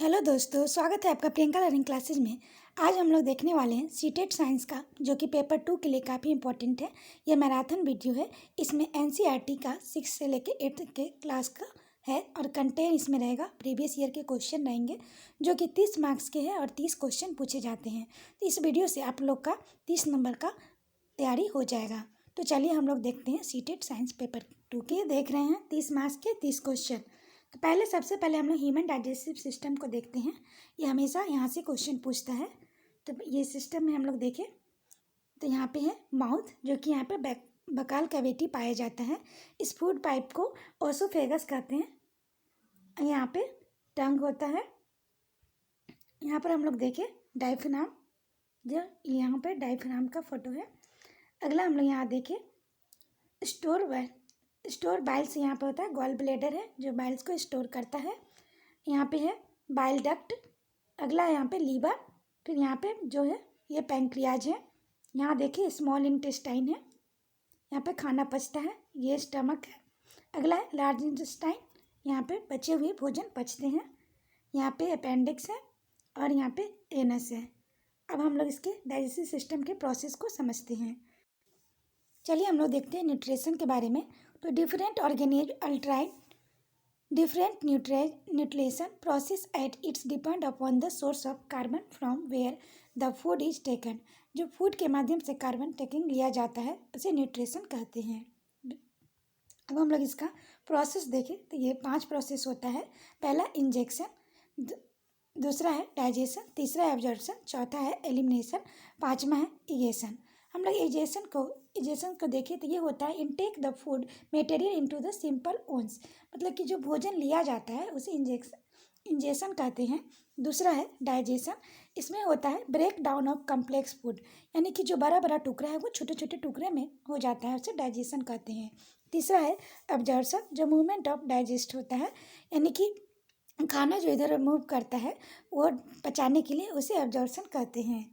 Hello दोस्तों, स्वागत है आपका प्रियंका लर्निंग क्लासेज में। आज हम लोग देखने वाले हैं सीटेट साइंस का, जो कि पेपर 2 के लिए काफ़ी इंपॉर्टेंट है। यह मैराथन वीडियो है। इसमें एनसीईआरटी का 6 से लेकर 8 के क्लास का है और कंटेंट इसमें रहेगा। प्रीवियस ईयर के क्वेश्चन रहेंगे जो कि 30 मार्क्स के हैं और 30 क्वेश्चन पूछे जाते हैं। तो इस वीडियो से आप लोग का 30 नंबर का तैयारी हो जाएगा। तो चलिए हम लोग देखते हैं सीटेट साइंस पेपर 2 के। देख रहे हैं 30 मार्क्स के 30 क्वेश्चन। तो सबसे पहले हम लोग ह्यूमन डाइजेस्टिव सिस्टम को देखते हैं। ये हमेशा यहाँ से क्वेश्चन पूछता है। तो ये सिस्टम में हम लोग देखें तो यहाँ पे है माउथ, जो कि यहाँ पे बकाल कैविटी पाया जाता है। इस फूड पाइप को ओसोफेगस कहते हैं। यहाँ पे टंग होता है। यहाँ पर हम लोग देखें डायफ्राम, जो यहाँ पे डायफ्राम का फोटो है। अगला हम लोग यहाँ देखें स्टोर बाइल्स यहाँ पे होता है। गॉल ब्लेडर है जो बाइल्स को स्टोर करता है। यहाँ पे है बाइल डक्ट। अगला यहाँ पे लीवर। फिर यहाँ पे जो है ये पैंक्रियाज है। यहाँ देखिए स्मॉल इंटेस्टाइन है, यहाँ पे खाना पचता है। ये स्टमक है। अगला है लार्ज इंटेस्टाइन, यहाँ पे बचे हुए भोजन पचते हैं। यहाँ पे अपेंडिक्स है और यहाँ पे एनस है। अब हम लोग इसके डाइजेस्टिव सिस्टम के प्रोसेस को समझते हैं। चलिए हम लोग देखते हैं न्यूट्रिशन के बारे में। तो different organism अल्ट्राइड different nutrition process at its depend upon the source of carbon from where the food is taken। जो फूड के माध्यम से कार्बन टेकिंग लिया जाता है उसे न्यूट्रिशन कहते हैं। अब हम लोग इसका प्रोसेस देखें तो ये 5 प्रोसेस होता है। पहला इंजेक्शन, दूसरा है डाइजेशन, तीसरा है एब्जॉर्प्शन, चौथा है एलिमिनेशन, पाँचवा है इगेशन। हम लोग इजेशन को देखें तो ये होता है intake the food material into the simple ones, मतलब कि जो भोजन लिया जाता है उसे इंजेशन कहते हैं। दूसरा है डाइजेशन, इसमें होता है break down of complex food, यानी कि जो बड़ा बड़ा टुकड़ा है वो छोटे छोटे टुकड़े में हो जाता है, उसे डाइजेशन कहते हैं। तीसरा है एब्जॉर्प्शन, जो मूवमेंट ऑफ डाइजेस्ट होता है, यानी कि खाना जो इधर मूव करता है वो पचाने के लिए उसे एब्जॉर्प्शन कहते हैं।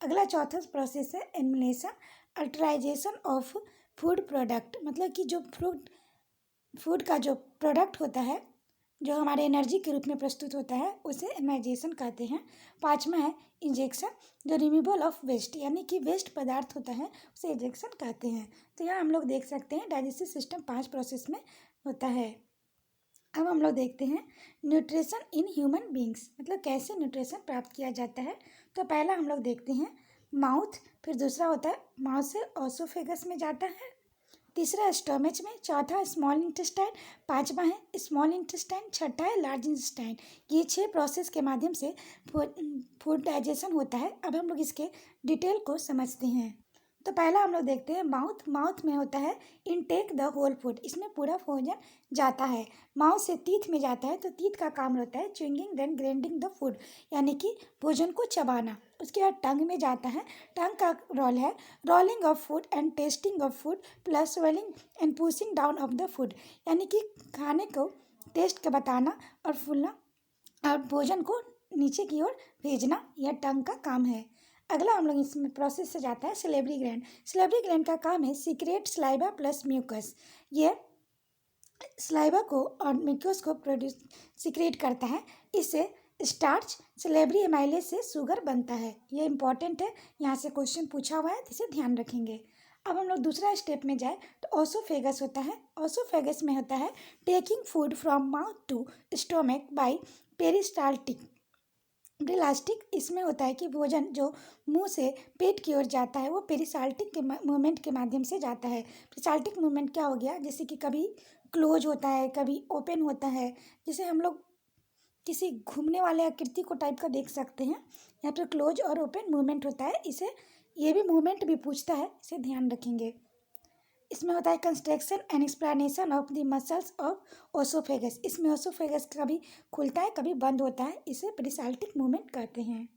अगला चौथा प्रोसेस है एलिमिनेशन, अल्टराइजेशन ऑफ फूड प्रोडक्ट, मतलब कि जो फूड का जो प्रोडक्ट होता है जो हमारे एनर्जी के रूप में प्रस्तुत होता है उसे एनर्जाइजेशन कहते हैं। पाँचवा है इंजेक्शन, जो रिमूवल ऑफ वेस्ट, यानी कि वेस्ट पदार्थ होता है उसे इंजेक्शन कहते हैं। तो यहाँ हम लोग देख सकते हैं डाइजेस्टिव सिस्टम 5 प्रोसेस में होता है। अब हम लोग देखते हैं न्यूट्रिशन इन ह्यूमन बींग्स, मतलब कैसे न्यूट्रिशन प्राप्त किया जाता है। तो पहला हम लोग देखते हैं माउथ, फिर दूसरा होता है माउथ से ओसोफेगस में जाता है, तीसरा स्टोमच में, चौथा स्मॉल इंटेस्टाइन, पांचवा है स्मॉल इंटेस्टाइन, छठा है लार्ज इंटेस्टाइन। ये 6 प्रोसेस के माध्यम से फूड डाइजेशन होता है। अब हम लोग इसके डिटेल को समझते हैं। तो पहला हम लोग देखते हैं माउथ में होता है इनटेक द होल फूड, इसमें पूरा भोजन जाता है। माउथ से टीथ में जाता है, तो टीथ का काम होता है च्युइंगिंग देन ग्राइंडिंग द फूड, यानी कि भोजन को चबाना। उसके बाद टंग में जाता है, टंग का रोल है rolling of food and testing of food plus swelling and pushing down of the food, यानी कि खाने को टेस्ट का बताना और फूलना और भोजन को नीचे की ओर भेजना, यह टंग का काम है। अगला हम लोग इसमें प्रोसेस से जाता है सिलेबरी ग्लैंड का काम है सीक्रेट स्लाइवा प्लस म्यूकस। ये स्लाइवा को और म्यूकस को सीक्रेट करता है। इससे स्टार्च सिलेबरी एमाइलेज से शुगर बनता है। ये इंपॉर्टेंट है, यहाँ से क्वेश्चन पूछा हुआ है, इसे ध्यान रखेंगे। अब हम लोग दूसरा स्टेप में जाए तो ओसोफेगस होता है। ओसोफेगस में होता है taking food from mouth to stomach by peristaltic elastic. इसमें होता है कि भोजन जो मुंह से पेट की ओर जाता है वो पेरिसाल्टिक के मूवमेंट के माध्यम से जाता है। पेरिसाल्टिक मूवमेंट क्या हो गया, जैसे कि कभी क्लोज होता है कभी ओपन होता है, जैसे हम लोग किसी घूमने वाले आकृति को टाइप का देख सकते हैं। यहाँ पर क्लोज और ओपन मूवमेंट होता है, इसे ये भी मूवमेंट भी पूछता है, इसे ध्यान रखेंगे। इसमें होता है construction and explanation of the muscles of oesophagus. इसमें ओसोफेगस कभी खुलता है कभी बंद होता है, इसे पेरिसाल्टिक मूवमेंट कहते हैं।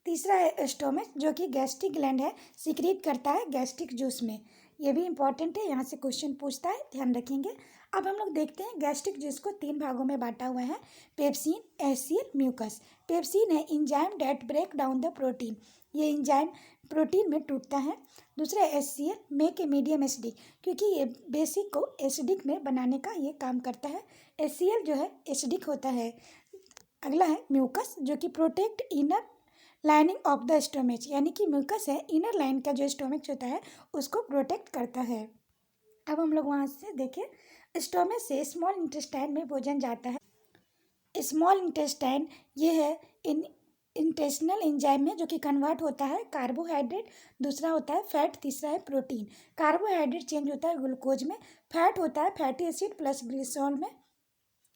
तीसरा है स्टोमच, जो कि गैस्ट्रिक ग्लैंड है, सीक्रेट करता है गैस्ट्रिक जूस में। ये भी इंपॉर्टेंट है, यहाँ से क्वेश्चन पूछता है, ध्यान रखेंगे। अब हम लोग देखते हैं गैस्ट्रिक जूस को 3 भागों में बांटा हुआ है, पेप्सिन, एसिल, म्यूकस। पेप्सिन है enzyme that break down the protein, ये इंजाइम प्रोटीन में टूटता है। दूसरा acid make a medium acidic, क्योंकि ये बेसिक को एसिडिक में बनाने का ये काम करता है। एसियल जो है एसिडिक होता है। अगला है म्यूकस, जो कि protect inner lining of the stomach, यानी कि म्यूकस है इनर लाइन का जो स्टोमेच होता है उसको प्रोटेक्ट करता है। अब हम लोग वहाँ से देखें, स्टोमेच से स्मॉल इंटेस्टाइन में भोजन जाता है। स्मॉल इंटेस्टाइन ये है इंटेस्टिनल एंजाइम में जो कि कन्वर्ट होता है कार्बोहाइड्रेट, दूसरा होता है फैट, तीसरा है प्रोटीन। कार्बोहाइड्रेट चेंज होता है ग्लूकोज में, फैट होता है फैटी एसिड प्लस ग्लिसरॉल में,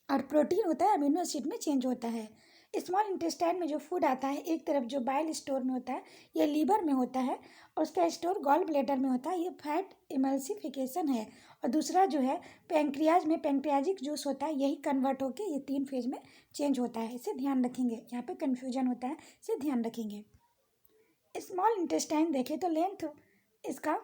और प्रोटीन होता है अमीनो एसिड में चेंज होता है। स्मॉल इंटेस्टाइन में जो फूड आता है, एक तरफ जो बाइल स्टोर में होता है ये लीवर में होता है, और उसका स्टोर गॉल ब्लैडर में होता है, ये फैट इमल्सिफिकेशन है। और दूसरा जो है पैंक्रियाज में पैंक्रियाजिक जूस होता है, यही कन्वर्ट होकर ये 3 फेज में चेंज होता है। इसे ध्यान रखेंगे, यहाँ पे कन्फ्यूजन होता है, इसे ध्यान रखेंगे। स्मॉल इंटेस्टाइन देखें तो लेंथ इसका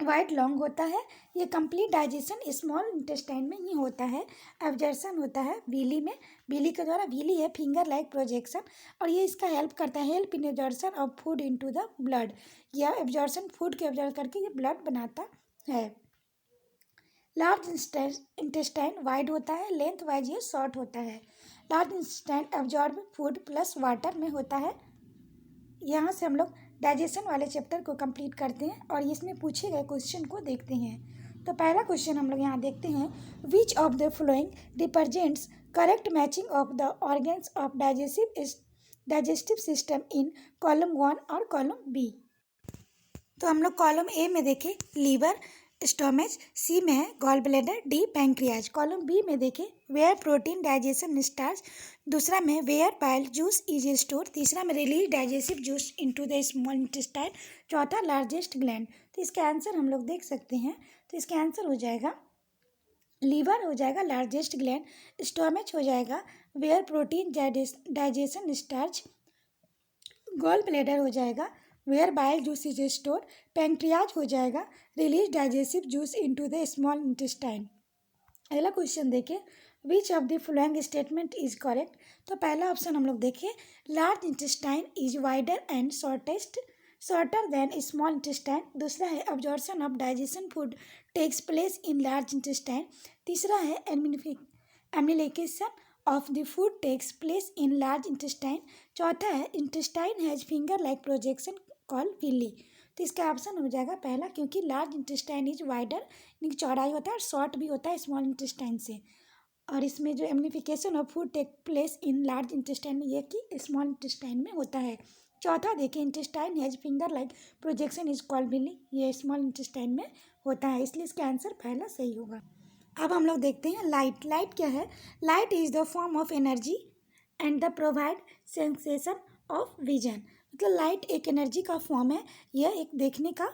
वाइड लॉन्ग होता है। ये कंप्लीट डाइजेशन स्मॉल इंटेस्टाइन में ही होता है। एब्जॉर्प्शन होता है बीली में, बीली के द्वारा, बीली है फिंगर लाइक प्रोजेक्शन, और ये इसका हेल्प करता है, help in absorption of food into the blood. यह एब्जॉर्प्शन फूड के एब्जॉर्ब करके ये ब्लड बनाता है। लार्ज इंटेस्टाइन वाइड होता है, लेंथ वाइज ये शॉर्ट होता है। Large intestine absorb food plus water में होता है। यहाँ से हम लोग डाइजेशन वाले चैप्टर को कंप्लीट करते हैं और इसमें पूछे गए क्वेश्चन को देखते हैं। तो पहला क्वेश्चन हम लोग यहाँ देखते हैं, विच of the following represents correct matching of the organs of digestive system in column 1 और कॉलम बी। तो हम लोग कॉलम ए में देखें लीवर स्टोमेच, सी में है gall bladder, D pancreas. Column B में देखें वेयर प्रोटीन डाइजेशन स्टार्च, दूसरा में where bile juice is store, तीसरा में release digestive juice into the small intestine, चौथा लार्जेस्ट ग्लैंड। तो इसका आंसर हम लोग देख सकते हैं। तो इसका आंसर हो जाएगा लीवर हो जाएगा लार्जेस्ट ग्लैंड, स्टोमेच हो जाएगा where protein digestion starts, gall bladder हो जाएगा where bile juice is store, pancreas हो जाएगा release digestive juice into the small intestine. अगला क्वेश्चन देखिए, which of the following statement is correct. तो पहला ऑप्शन हम लोग देखिए, large intestine is wider and shorter than small intestine. दूसरा है absorption of digestion food takes place in large intestine. तीसरा है assimilation of the food takes place in large intestine. चौथा है intestine has finger like projection call villi. तो इसका option हो जाएगा पहला, क्योंकि लार्ज इंटेस्टाइन इज वाइडर, यानी कि चौड़ाई होता है, और शॉर्ट भी होता है स्मॉल इंटेस्टाइन से। और इसमें जो ammonification of food take place in large intestine में, ये कि स्मॉल इंटेस्टाइन में होता है। चौथा देखिए intestine has finger like projection is called villi, ये स्मॉल इंटेस्टाइन में होता है, इसलिए इसका आंसर पहला सही होगा। अब हम लोग देखते हैं लाइट। लाइट क्या है? Light is the form of energy and the provide sensation of vision. मतलब लाइट एक एनर्जी का फॉर्म है, यह एक देखने का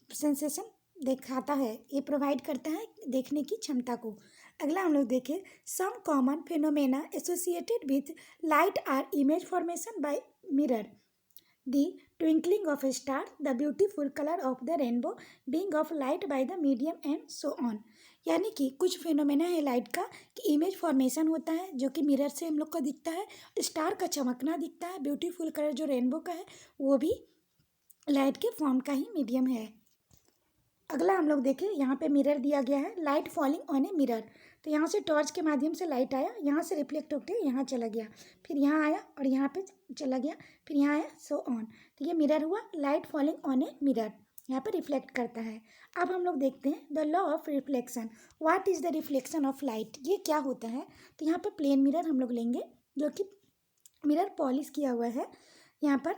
सेंसेशन दिखाता है, ये प्रोवाइड करता है देखने की क्षमता को। अगला हम लोग देखें, some common phenomena associated with light are image formation by mirror, the twinkling of a star, the beautiful color of the rainbow, being of light by the medium and so on। यानी कि कुछ phenomena है light का कि image formation होता है जो कि मिरर से हम लोग को दिखता है, स्टार का चमकना दिखता है, ब्यूटीफुल कलर जो रेनबो का है वो भी लाइट के फॉर्म का ही मीडियम है। अगला हम लोग देखें, यहाँ पे मिरर दिया गया है, light falling on a mirror. तो यहाँ से टॉर्च के माध्यम से लाइट आया, यहाँ से रिफ्लेक्ट होकर यहाँ चला गया, फिर यहाँ आया और यहाँ पे चला गया, फिर यहाँ आया, सो ऑन। तो ये मिरर हुआ, light falling on a mirror, यहाँ पे रिफ्लेक्ट करता है। अब हम लोग देखते हैं the law of reflection. What is the reflection of light, ये क्या होता है? तो यहाँ पर प्लेन मिरर हम लोग लेंगे जो कि मिरर पॉलिश किया हुआ है। यहाँ पर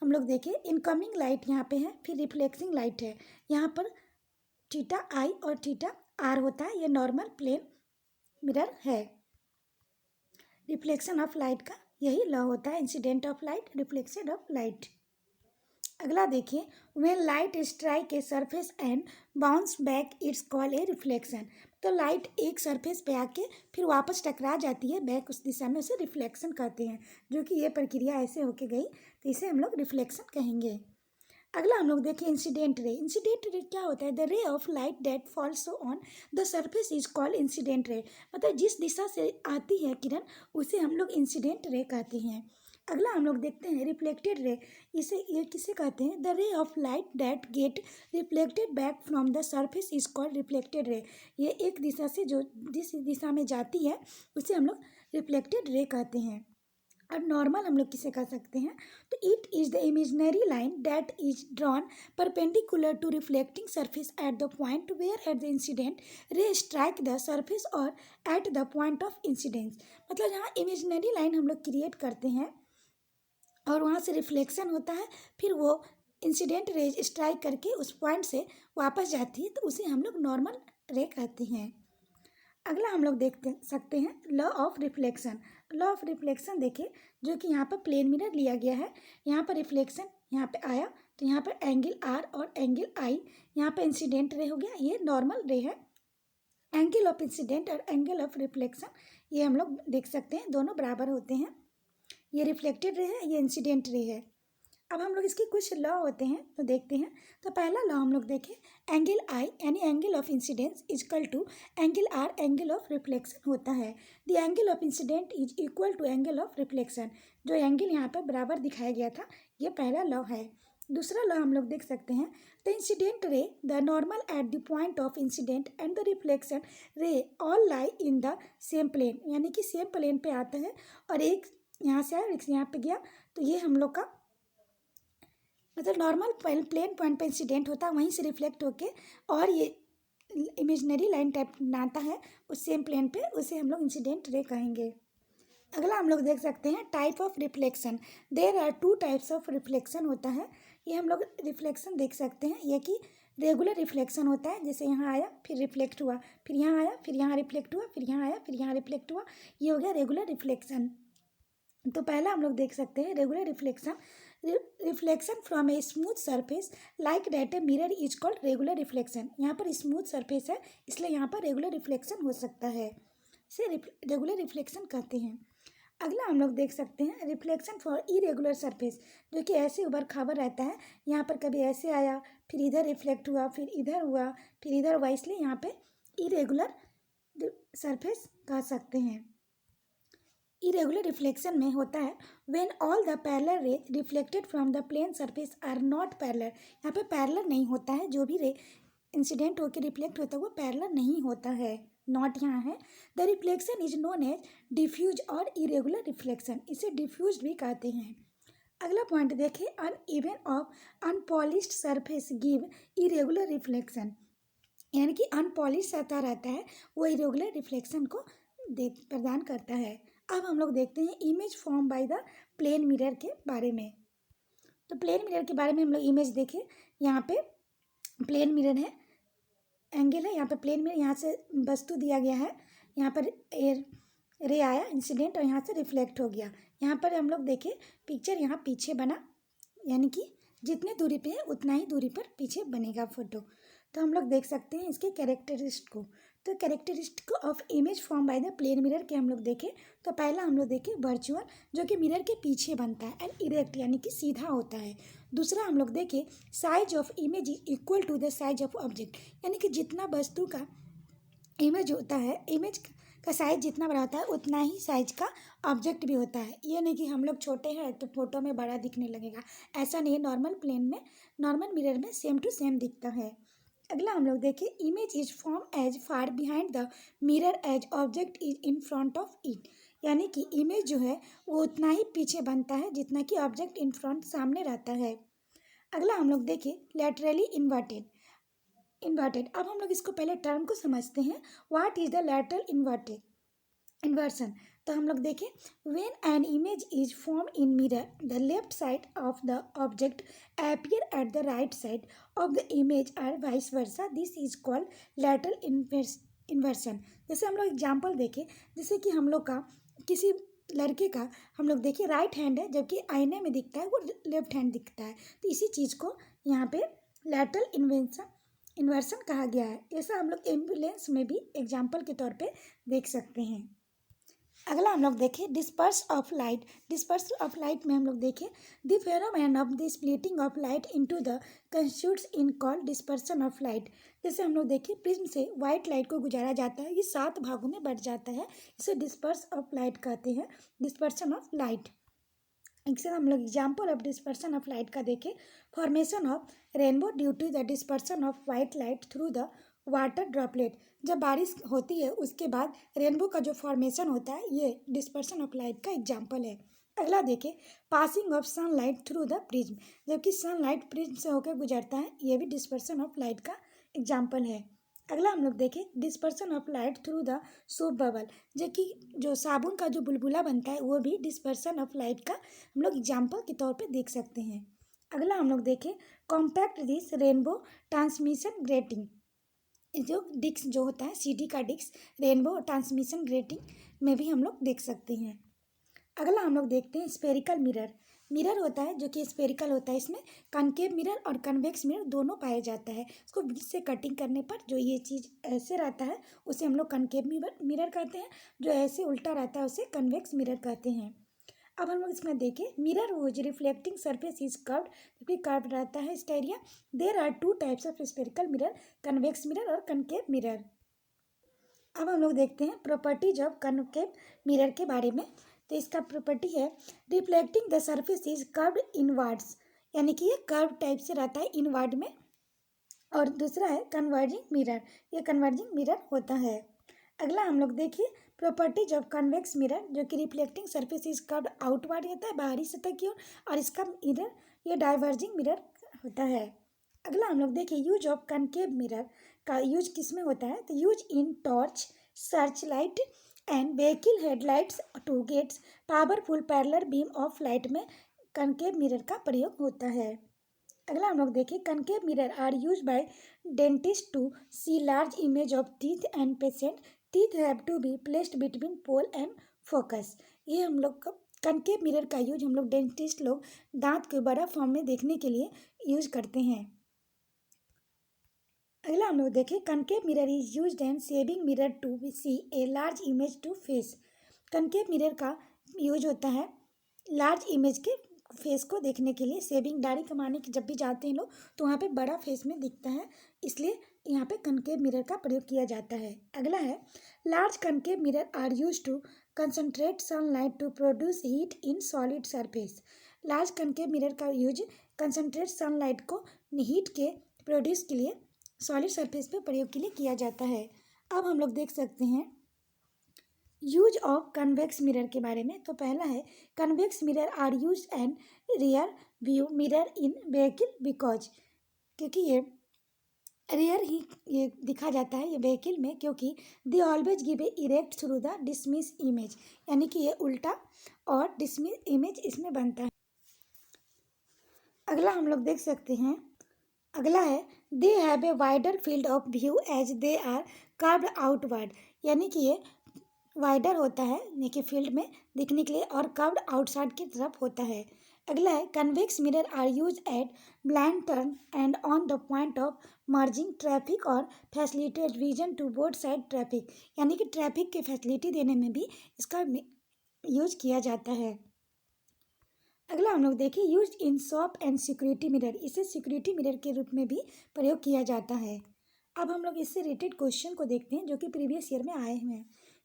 हम लोग देखें इनकमिंग लाइट यहाँ पे है, फिर रिफ्लेक्सिंग लाइट है, यहाँ पर थीटा आई और थीटा आर होता है, ये नॉर्मल प्लेन मिरर है। रिफ्लेक्शन ऑफ लाइट का यही लॉ होता है, incident of light, reflection of light. अगला देखिए, when light strike a surface and bounce back it's call a reflection. तो लाइट एक सरफेस पे आके फिर वापस टकरा जाती है बैक उस दिशा में, उसे रिफ्लेक्शन कहते हैं। जो कि ये प्रक्रिया ऐसे होके गई तो इसे हम लोग रिफ्लेक्शन कहेंगे। अगला हम लोग देखें इंसिडेंट रे। इंसिडेंट रे क्या होता है? The ray of light that falls on the surface is called incident ray. मतलब जिस दिशा से आती है किरण उसे हम लोग इंसिडेंट रे कहते हैं। अगला हम लोग देखते हैं रिफ्लेक्टेड रे। ये किसे कहते हैं? The ray of light that get reflected back from the surface is called reflected ray. ये एक दिशा से जो जिस दिशा में जाती है उसे हम लोग रिफ्लेक्टेड रे कहते हैं। और नॉर्मल हम लोग किसे कह सकते हैं, तो it is the imaginary line that is drawn perpendicular to reflecting surface at the point where at the incident ray strike the surface और at the point of incidence. मतलब यहाँ इमेजिनरी लाइन हम लोग क्रिएट करते हैं और वहाँ से रिफ्लेक्शन होता है, फिर वो इंसिडेंट रेज स्ट्राइक करके उस पॉइंट से वापस जाती है, तो उसे हम लोग नॉर्मल रे कहते हैं। अगला हम लोग देख सकते हैं law of reflection. Law of reflection देखिए, जो कि यहाँ पर प्लेन मिरर लिया गया है, यहाँ पर रिफ्लेक्शन यहाँ पे आया तो यहाँ पर एंगल आर और एंगल आई, यहाँ पर इंसिडेंट रे हो गया, ये नॉर्मल रे है। एंगल ऑफ इंसिडेंट और एंगल ऑफ रिफ्लेक्शन ये हम लोग देख सकते हैं दोनों बराबर होते हैं। ये रिफ्लेक्टेड रे है, ये इंसिडेंट रे है। अब हम लोग इसके कुछ लॉ होते हैं तो देखते हैं। तो पहला लॉ हम लोग देखें, एंगल आई यानी angle of incidence is equal to angle r angle of reflection होता है। The angle of incident is equal to angle of reflection. जो एंगल यहाँ पर बराबर दिखाया गया था, ये पहला लॉ है। दूसरा लॉ हम लोग देख सकते हैं, the incident ray the normal at the point of incident and the reflection ray all lie in the same plane, यानी कि सेम प्लेन पे आता है और एक यहाँ से आया एक यहाँ पे गया, तो ये हम लोग का मतलब नॉर्मल प्लेन पॉइंट पे इंसिडेंट होता है, वहीं से रिफ्लेक्ट होके और ये इमेजिनरी लाइन टाइप बनाता है उस सेम प्लेन पे, उसे हम लोग इंसिडेंट रे कहेंगे। अगला हम लोग देख सकते हैं type of reflection. There are two types of reflection होता है। ये हम लोग रिफ्लेक्शन देख सकते हैं, ये कि रेगुलर रिफ्लेक्शन होता है, जैसे यहाँ आया फिर रिफ्लेक्ट हुआ, फिर यहाँ आया फिर यहाँ रिफ्लेक्ट हुआ, फिर यहाँ आया फिर यहाँ रिफ्लेक्ट हुआ, ये हो गया रेगुलर रिफ्लेक्शन। तो पहला हम लोग देख सकते हैं regular reflection. Reflection from a smooth surface like that a mirror is called regular reflection. यहाँ पर स्मूथ सरफेस है, इसलिए यहाँ पर रेगुलर रिफ्लेक्शन हो सकता है, इसे रेगुलर रिफ्लेक्शन कहते हैं। अगला हम लोग देख सकते हैं रिफ्लेक्शन फॉर इरेगुलर सरफेस, जो कि ऐसे उबड़ खाबड़ रहता है, यहाँ पर कभी ऐसे आया फिर इधर रिफ्लेक्ट हुआ फिर इधर हुआ फिर इधर हुआ, इसलिए यहाँ पे इरेगुलर सरफेस कह सकते हैं। इरेगुलर रिफ्लेक्शन में होता है when all the parallel ray reflected from the plane surface are not parallel. यहाँ पे पैरेलल नहीं होता है, जो भी रे इंसिडेंट होकर रिफ्लेक्ट होता है वो पैरेलल नहीं होता है, नॉट यहाँ है। The reflection is known as diffuse और इरेगुलर रिफ्लेक्शन, इसे डिफ्यूज भी कहते हैं। अगला पॉइंट देखें, uneven of unpolished surface give irregular reflection, यानी कि अनपॉलिश सतह रहता है वो इरेगुलर रिफ्लेक्शन को प्रदान करता है। अब हम लोग देखते हैं image form by the plane mirror के बारे में। तो प्लेन मिरर के बारे में हम लोग इमेज देखें, यहाँ पे प्लेन मिरर है, एंगल है, यहाँ पे प्लेन मिरर, यहाँ से वस्तु दिया गया है, यहाँ पर एयर रे आया इंसिडेंट और यहाँ से रिफ्लेक्ट हो गया। यहाँ पर हम लोग देखें पिक्चर यहाँ पीछे बना, यानी कि जितने दूरी पे है उतना ही दूरी पर पीछे बनेगा फोटो। तो हम लोग देख सकते हैं इसके कैरेक्टरिस्टिक को। तो characteristic of image form by the plane mirror के हम लोग देखें, तो पहला हम लोग देखें वर्चुअल, जो कि मिरर के पीछे बनता है, एंड इरेक्ट यानी कि सीधा होता है। दूसरा हम लोग देखें size of image is equal to the size of object, यानी कि जितना वस्तु का इमेज होता है, इमेज का साइज जितना बड़ा होता है उतना ही साइज का ऑब्जेक्ट भी होता है। ये नहीं कि हम लोग छोटे हैं तो फोटो में बड़ा दिखने लगेगा, ऐसा नहीं है। नॉर्मल प्लेन में, नॉर्मल मिरर में सेम टू सेम दिखता है। अगला हम लोग देखें image is form as far behind the mirror as object is in front of it, यानी कि इमेज जो है वो उतना ही पीछे बनता है जितना कि ऑब्जेक्ट इन फ्रंट सामने रहता है। अगला हम लोग देखें लैटरली इन्वर्टेड। अब हम लोग इसको पहले टर्म को समझते हैं, what is the lateral inversion. तो हम लोग देखें when an image is form in mirror the left side of the object appear at the right side of the image और vice versa, this is called lateral inversion. जैसे हम लोग example देखें, जैसे कि हम लोग का किसी लड़के का हम लोग देखें राइट हैंड है, जबकि आईने में दिखता है वो लेफ्ट हैंड दिखता है, तो इसी चीज़ को यहाँ पे लैटरल इन्वर्सन कहा गया है। ऐसा हम लोग एम्बुलेंस में भी एग्जाम्पल के तौर पे देख सकते हैं। अगला हम लोग देखें disperse of light. Disperse of light में हम लोग देखें the phenomenon of the splitting of light into the constitutes in called dispersion of light. जैसे हम लोग देखें प्रिज्म से वाइट लाइट को गुजारा जाता है, ये 7 भागों में बढ़ जाता है, इसे डिस्पर्स ऑफ लाइट कहते हैं, डिस्पर्सन ऑफ लाइट। इससे हम लोग example of dispersion of light का देखें, formation of rainbow due to the dispersion of white light through the water droplet. जब बारिश होती है उसके बाद रेनबो का जो फॉर्मेशन होता है ये डिस्पर्सन ऑफ लाइट का एग्जाम्पल है। अगला देखें, passing of sunlight through the prism. जबकि सनलाइट प्रिज्म से होकर गुजरता है, ये भी डिस्पर्सन ऑफ लाइट का एग्जाम्पल है। अगला हम लोग देखें, dispersion of light through the soap bubble. जबकि जो साबुन का जो बुलबुला बनता है वो भी डिस्पर्सन ऑफ लाइट का हम लोग एग्जाम्पल के तौर पे देख सकते हैं। अगला हम लोग देखें, compact dish rainbow transmission grating. जो डिस्क जो होता है सीडी का डिस्क रेनबो ट्रांसमिशन ग्रेटिंग में भी हम लोग देख सकते हैं। अगला हम लोग देखते हैं स्फेरिकल मिरर। मिरर होता है जो कि स्फेरिकल होता है, इसमें कनकेव मिरर और कन्वेक्स मिरर दोनों पाया जाता है। इसको बीच से कटिंग करने पर जो ये चीज़ ऐसे रहता है उसे हम लोग कनकेव मिरर कहते हैं, जो ऐसे उल्टा रहता है उसे कन्वेक्स मिरर कहते हैं। अब हम लोग इसमें देखें, mirror whose reflecting surface is curved, जबकि कर्व्ड रहता है इसका area. There are two types of spherical mirror, convex mirror और कनकेव मिरर। अब हम लोग देखते हैं प्रॉपर्टीज ऑफ कनकेव मिरर के बारे में। तो इसका प्रॉपर्टी है reflecting the surface is curved inwards, यानी कि ये कर्व टाइप से रहता है इनवर्ड में। और दूसरा है कन्वर्जिंग मिरर, ये कन्वर्जिंग मिरर होता है। अगला हम लोग देखिए प्रॉपर्टीज ऑफ कन्वेक्स मिरर, जो कि reflecting surface is curved outward होता है बाहरी सतह की ओर, और इसका मिरर ये डाइवर्जिंग मिरर होता है। अगला हम लोग देखिए यूज ऑफ कनकेव मिरर का यूज किस में होता है। तो use in torch, search light and vehicle headlights to gets powerful parallel beam of light में कनकेव मिरर का प्रयोग होता है। अगला हम लोग देखिए concave mirror are use by dentist to see large image of teeth and patient. Teeth have to be placed between pole and focus. ये हम लोग कनकेव मिरर का यूज हम लोग डेंटिस्ट लोग दांत को बड़ा फॉर्म में देखने के लिए यूज करते हैं। अगला हम लोग देखें concave mirror is used and shaving mirror to see a large image to face. Concave mirror का यूज होता है लार्ज इमेज के फेस को देखने के लिए। सेविंग दाढ़ी कमाने की जब भी जाते हैं लोग तो वहाँ पे बड़ा फेस में दिखता है, इसलिए यहाँ पे कनकेव मिरर का प्रयोग किया जाता है। अगला है large concave mirror are use to concentrate sunlight to produce heat in solid surface. Large concave mirror का यूज कंसनट्रेट सनलाइट को हीट के प्रोड्यूस के लिए सॉलिड सरफेस पे प्रयोग के लिए किया जाता है। अब हम लोग देख सकते हैं यूज ऑफ कन्वेक्स मिरर के बारे में। तो पहला है convex mirror are use and rear view mirror in vehicle because, क्योंकि ये रियर ही ये दिखा जाता है ये व्हीकल में, क्योंकि they always give a erect through the dismiss image, यानी कि ये उल्टा और डिसमिस इमेज इसमें बनता है। अगला हम लोग देख सकते हैं, अगला है they have a wider field of view as they are curved outward, यानी कि ये वाइडर होता है यानी कि फील्ड में दिखने के लिए और कर्व्ड आउटसाइड की तरफ होता है। अगला है convex mirror are use at blind turn and on the point of merging traffic और facilitate vision to both side traffic, यानी कि ट्रैफिक की फैसिलिटी देने में भी इसका यूज किया जाता है। अगला हम लोग देखिए use in shop and security mirror, इसे सिक्योरिटी मिरर के रूप में भी प्रयोग किया जाता है। अब हम लोग इससे रिलेटेड क्वेश्चन को देखते हैं जो कि प्रीवियस ईयर में आए हुए हैं।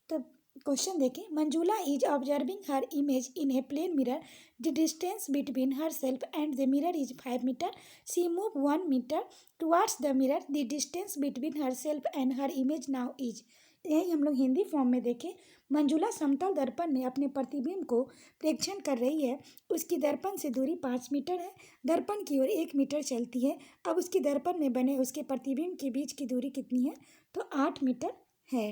तो क्वेश्चन देखें, Manjula is observing her image in a plane mirror, the distance between herself and the mirror is 5 metre, she move 1 metre towards the mirror, the distance between herself and her image now is. यही हम लोग Hindi form में देखें, मंजुला समतल दर्पण में अपने प्रतिबिंब को प्रेक्षण कर रही है। उसकी दर्पण से दूरी 5 मीटर है, दर्पण की ओर 1 मीटर चलती है। अब उसकी दर्पण में बने उसके प्रतिबिंब के बीच की दूरी कितनी है, तो 8 मीटर है।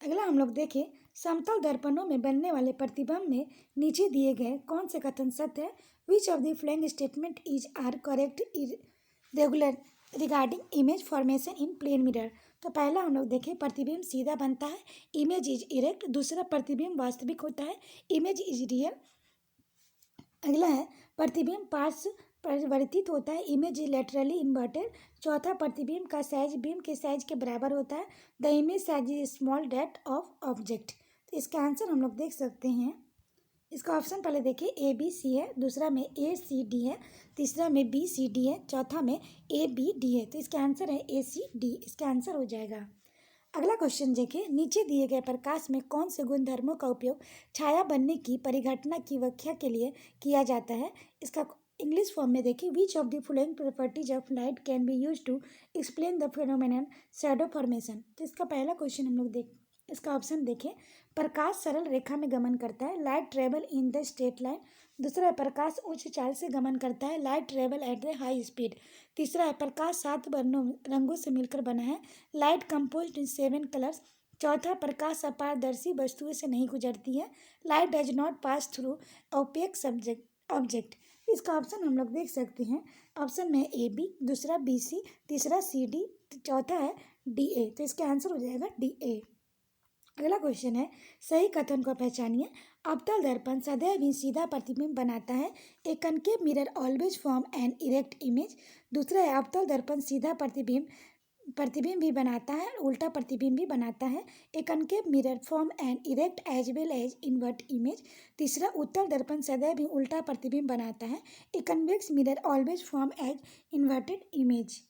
अगला हम लोग देखें, समतल दर्पणों में बनने वाले प्रतिबिंब में नीचे दिए गए कौन से कथन सत्य है। Which of the following statement is are correct regular regarding image formation in plane mirror. तो पहला हम लोग देखें, प्रतिबिंब सीधा बनता है, इमेज इज इरेक्ट। दूसरा, प्रतिबिंब वास्तविक होता है, इमेज इज रियल। अगला है प्रतिबिंब पार्श्व परिवर्तित होता है, इमेज इज लेटरली इन्वर्टेड। चौथा, प्रतिबिंब का साइज बीम के साइज के बराबर होता है, the image size is small that of object. तो इसका आंसर हम लोग देख सकते हैं, इसका ऑप्शन पहले देखिए ए बी सी है, दूसरा में ए सी डी है, तीसरा में बी सी डी है, चौथा में ए बी डी है। तो इसका आंसर है ए सी डी, इसका आंसर हो जाएगा। अगला क्वेश्चन देखिए, नीचे दिए गए प्रकाश में कौन से गुणधर्मों का उपयोग छाया बनने की परिघटना की व्याख्या के लिए किया जाता है। इसका इंग्लिश फॉर्म में देखिए, which of the following properties of light can be use to explain the phenomenon shadow formation. तो इसका पहला क्वेश्चन हम लोग इसका ऑप्शन देखें, प्रकाश सरल रेखा में गमन करता है, light travel in the straight line. दूसरा है प्रकाश उच्च चाल से गमन करता है, light travel at the high speed. तीसरा है प्रकाश 7 रंगों से मिलकर बना है, लाइट कंपोज्ड इन 7 कलर्स। चौथा, प्रकाश अपारदर्शी वस्तुओं से नहीं गुजरती है, light does not pass through opaque object. इसका ऑप्शन हम लोग देख सकते हैं, ऑप्शन में ए बी, दूसरा बी सी, तीसरा सी डी, चौथा है डी ए। तो इसका आंसर हो जाएगा डी ए। अगला क्वेश्चन है, सही कथन को पहचानिए। अवतल दर्पण सदैव ही सीधा प्रतिबिंब बनाता है, a concave mirror always form an erect image. दूसरा है, अवतल दर्पण सीधा प्रतिबिंब भी बनाता है, उल्टा प्रतिबिंब भी बनाता है, a concave mirror form an erect as well as invert image. तीसरा, उत्तल दर्पण सदैव ही उल्टा प्रतिबिंब बनाता है, a convex mirror always form as inverted image.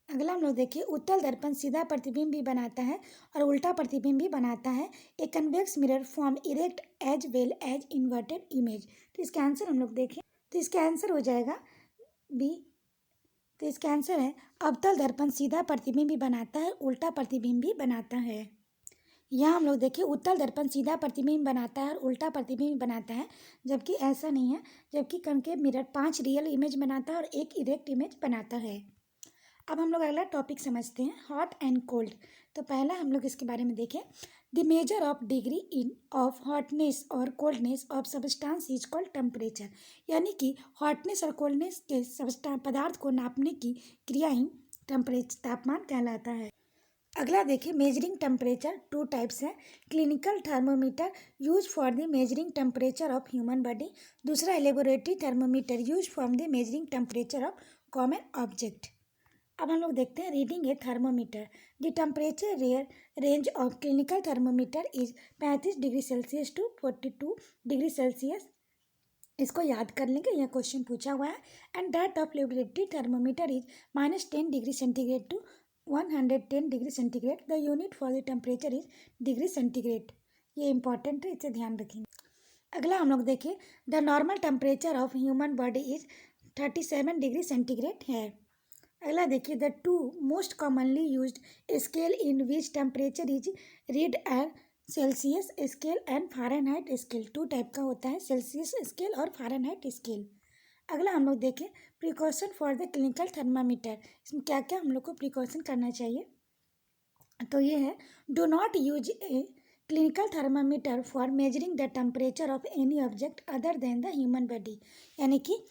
अगला हम लोग देखिए, उत्तल दर्पण सीधा प्रतिबिंब भी बनाता है और उल्टा प्रतिबिंब भी बनाता है, a convex mirror form erect as well as inverted image. तो इसका आंसर हम लोग देखें, तो इसका आंसर हो जाएगा बी। तो इसका आंसर है, अवतल दर्पण सीधा प्रतिबिंब भी बनाता है, उल्टा प्रतिबिंब भी बनाता है। यहाँ हम लोग देखिए, उत्तल दर्पण सीधा प्रतिबिंब बनाता है और उल्टा प्रतिबिंब बनाता है, जबकि ऐसा नहीं है, जबकि कनकेव मिरर 5 रियल इमेज बनाता है और 1 इरेक्ट इमेज बनाता है। अब हम लोग अगला टॉपिक समझते हैं, हॉट एंड कोल्ड। तो पहला हम लोग इसके बारे में देखें, the measure of degree in of hotness और coldness of substance is called temperature. यानी कि हॉटनेस और कोल्डनेस के पदार्थ को नापने की क्रिया ही तापमान कहलाता है। अगला देखिए, मेजरिंग टेम्परेचर 2 टाइप्स हैं, clinical thermometer use for the measuring temperature of human body. दूसरा, laboratory thermometer use for the measuring temperature of common object. अब हम लोग देखते हैं, reading a thermometer. The temperature range of clinical thermometer is 35 degree Celsius to 42 degree Celsius. इसको याद कर लेंगे, यह क्वेश्चन पूछा हुआ है। And that of laboratory thermometer is -10 degree centigrade to 110 degree centigrade. The unit for the temperature is degree centigrade. ये important है, इसे ध्यान रखेंगे। अगला हम लोग देखें, the normal temperature of human body is 37 degree centigrade है। अगला देखिए, the 2 most commonly used scale in which temperature is read and Celsius scale and Fahrenheit scale. 2 type का होता है, सेल्सियस स्केल और फ़ारेनहाइट स्केल। अगला हम लोग देखें, precaution for the clinical thermometer. इसमें क्या क्या हम लोग को प्रिकॉशन करना चाहिए, तो ये है, do not use a clinical thermometer for measuring the temperature of any object other than the human body. यानी कि